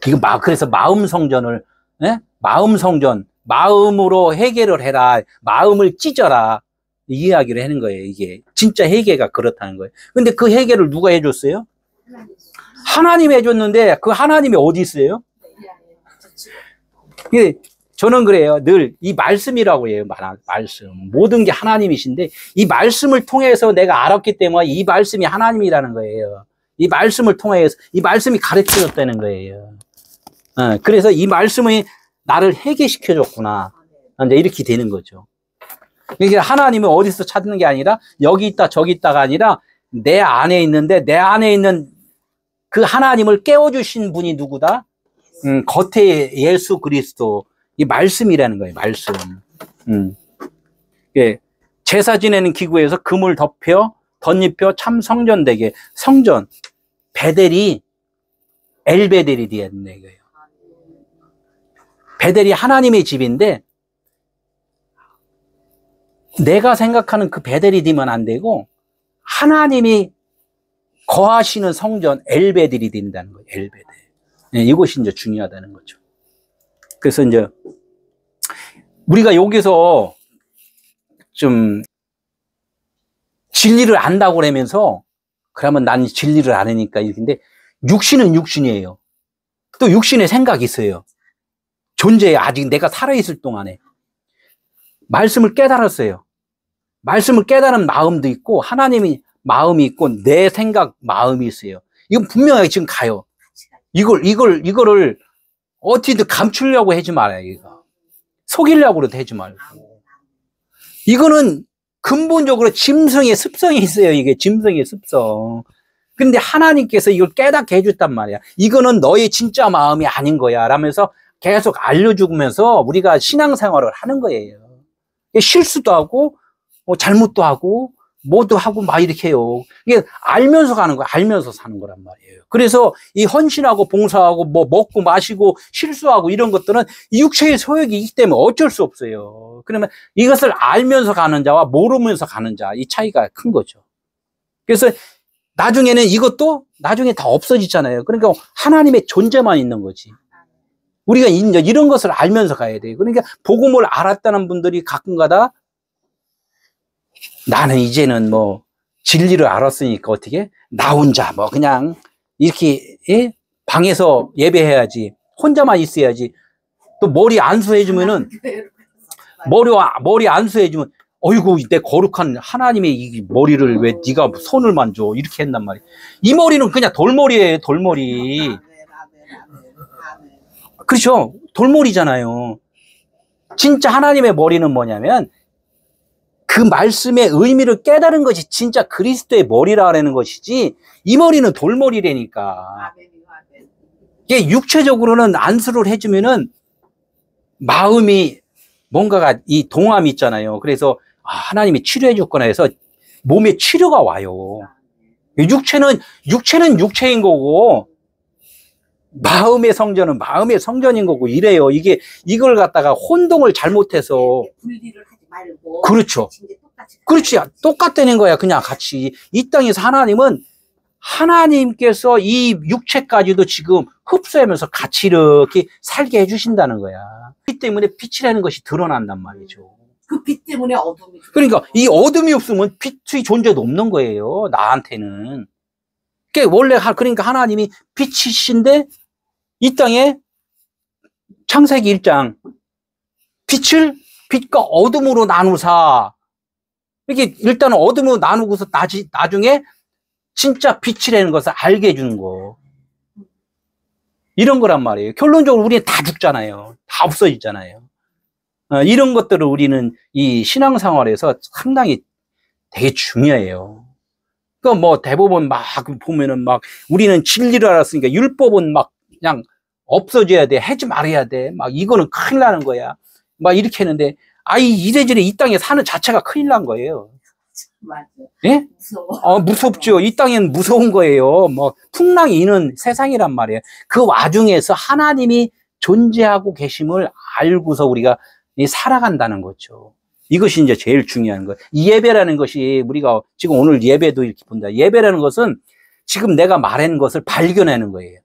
이거 그래서 마음 성전을 예? 마음 성전 마음으로 회개를 해라. 마음을 찢어라. 이 이야기를 하는 거예요. 이게 진짜 회개가 그렇다는 거예요. 근데 그 회개를 누가 해줬어요? 하나님이 해줬는데 그 하나님이 어디 있어요? 저는 그래요. 늘 이 말씀이라고 해요. 말씀. 모든 게 하나님이신데 이 말씀을 통해서 내가 알았기 때문에 이 말씀이 하나님이라는 거예요. 이 말씀을 통해서 이 말씀이 가르쳐줬다는 거예요. 그래서 이 말씀이 나를 회개시켜줬구나. 이제 이렇게 되는 거죠. 그러니까 하나님은 어디서 찾는 게 아니라 여기 있다 저기 있다가 아니라 내 안에 있는데 내 안에 있는 그 하나님을 깨워주신 분이 누구다? 겉에 예수 그리스도 이 말씀이라는 거예요. 말씀. 예, 제사 지내는 기구에서 금을 덧입혀 참 성전되게 성전 베델이 엘베델이 되어야 된다 이거예요. 베델이 하나님의 집인데 내가 생각하는 그 베델이 되면 안 되고 하나님이 거하시는 성전 엘베델이 된다는 거예요. 엘베델. 네, 이것이 이제 중요하다는 거죠. 그래서 이제 우리가 여기서 좀 진리를 안다고 그러면서 그러면 난 진리를 아니니까 이렇게 육신은 육신이에요. 또 육신의 생각이 있어요. 존재에 아직 내가 살아있을 동안에 말씀을 깨달았어요. 말씀을 깨달은 마음도 있고 하나님이 마음이 있고 내 생각 마음이 있어요. 이건 분명하게 지금 가요. 이거를 어떻게든 감추려고 하지 말아요. 이거 속이려고도 하지 말고 이거는 근본적으로 짐승의 습성이 있어요. 이게 짐승의 습성. 근데 하나님께서 이걸 깨닫게 해줬단 말이야. 이거는 너의 진짜 마음이 아닌 거야 라면서 계속 알려주면서 우리가 신앙생활을 하는 거예요. 실수도 하고 잘못도 하고 뭐도 하고 막 이렇게 해요. 이게 알면서 가는 거야. 알면서 사는 거란 말이에요. 그래서 이 헌신하고 봉사하고 뭐 먹고 마시고 실수하고 이런 것들은 이 육체의 소욕이 있기 때문에 어쩔 수 없어요. 그러면 이것을 알면서 가는 자와 모르면서 가는 자, 이 차이가 큰 거죠. 그래서 나중에는 이것도 나중에 다 없어지잖아요. 그러니까 하나님의 존재만 있는 거지. 우리가 이제 이런 것을 알면서 가야 돼요. 그러니까 복음을 알았다는 분들이 가끔가다 나는 이제는 뭐 진리를 알았으니까 어떻게 나 혼자 뭐 그냥 이렇게 예? 방에서 예배해야지 혼자만 있어야지 또 머리 안수해주면은 머리 안수해주면 어이구 내 거룩한 하나님의 이 머리를 왜 네가 손을 만져 이렇게 했단 말이야. 이 머리는 그냥 돌머리예요. 돌머리. 그렇죠. 돌머리잖아요. 진짜 하나님의 머리는 뭐냐면 그 말씀의 의미를 깨달은 것이 진짜 그리스도의 머리라는 것이지 이 머리는 돌머리라니까. 이게 육체적으로는 안수를 해주면은 마음이 뭔가가 이 동함이 있잖아요. 그래서 하나님이 치료해 줬거나 해서 몸에 치료가 와요. 육체는 육체인 거고 마음의 성전은 마음의 성전인 거고 이래요. 이걸 갖다가 혼동을 잘못해서 분리를 하지 말고. 그렇죠. 이제 똑같이. 그렇지. 똑같다는 거야. 그냥 같이. 이 땅에서 하나님은 하나님께서 이 육체까지도 지금 흡수하면서 같이 이렇게 살게 해주신다는 거야. 이 때문에 빛이라는 것이 드러난단 말이죠. 그 빛 때문에 어둠이. 그러니까 이 어둠이 없으면 빛의 존재도 없는 거예요. 나한테는. 원래 그러니까 하나님이 빛이신데 이 땅에 창세기 1장 빛과 어둠으로 나누사 이렇게 일단 어둠으로 나누고서 나중에 진짜 빛이라는 것을 알게 해주는 거. 이런 거란 말이에요. 결론적으로 우리는 다 죽잖아요. 다 없어지잖아요. 이런 것들을 우리는 이 신앙생활에서 상당히 되게 중요해요. 그 뭐 대법원 막 보면은 막 우리는 진리를 알았으니까 율법은 막 그냥 없어져야 돼. 하지 말아야 돼. 막 이거는 큰일 나는 거야. 막 이렇게 했는데 이래저래 이 땅에 사는 자체가 큰일 난 거예요. 맞아. 예? 무서워. 무섭죠. 이 땅엔 무서운 거예요. 뭐 풍랑이 있는 세상이란 말이에요. 그 와중에서 하나님이 존재하고 계심을 알고서 우리가 살아간다는 거죠. 이것이 이제 제일 중요한 거예요. 이 예배라는 것이 우리가 지금 오늘 예배도 이렇게 본다. 예배라는 것은 지금 내가 말한 것을 발견하는 거예요.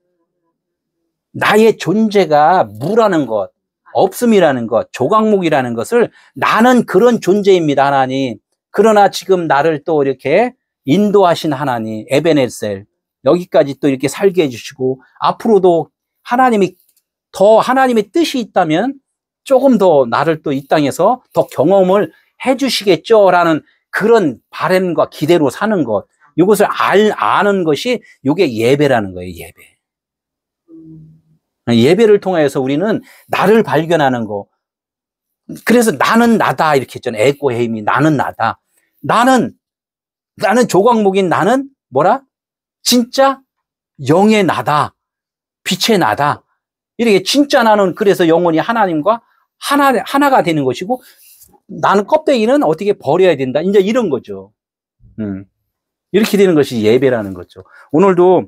나의 존재가 무라는 것, 없음이라는 것, 조각목이라는 것을 나는 그런 존재입니다, 하나님. 그러나 지금 나를 또 이렇게 인도하신 하나님, 에베네셀, 여기까지 또 이렇게 살게 해주시고, 앞으로도 하나님의 뜻이 있다면 조금 더 나를 또 이 땅에서 더 경험을 해주시겠죠라는 그런 바람과 기대로 사는 것, 이것을 아는 것이 이게 예배라는 거예요, 예배. 예배를 통해서 우리는 나를 발견하는 거. 그래서 나는 나다 이렇게 했잖아요. 에고헤임이 나는 나다. 나는 조각목인 나는 뭐라? 진짜 영의 나다. 빛의 나다. 이렇게 진짜 나는 그래서 영원히 하나님과 하나가 되는 것이고 나는 껍데기는 어떻게 버려야 된다. 이제 이런 거죠. 이렇게 되는 것이 예배라는 거죠. 오늘도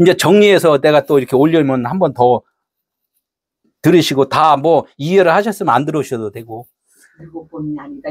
이제 정리해서 내가 또 이렇게 올려면 한 번 더 들으시고 다 뭐 이해를 하셨으면 안 들으셔도 되고. 7번이 아니다.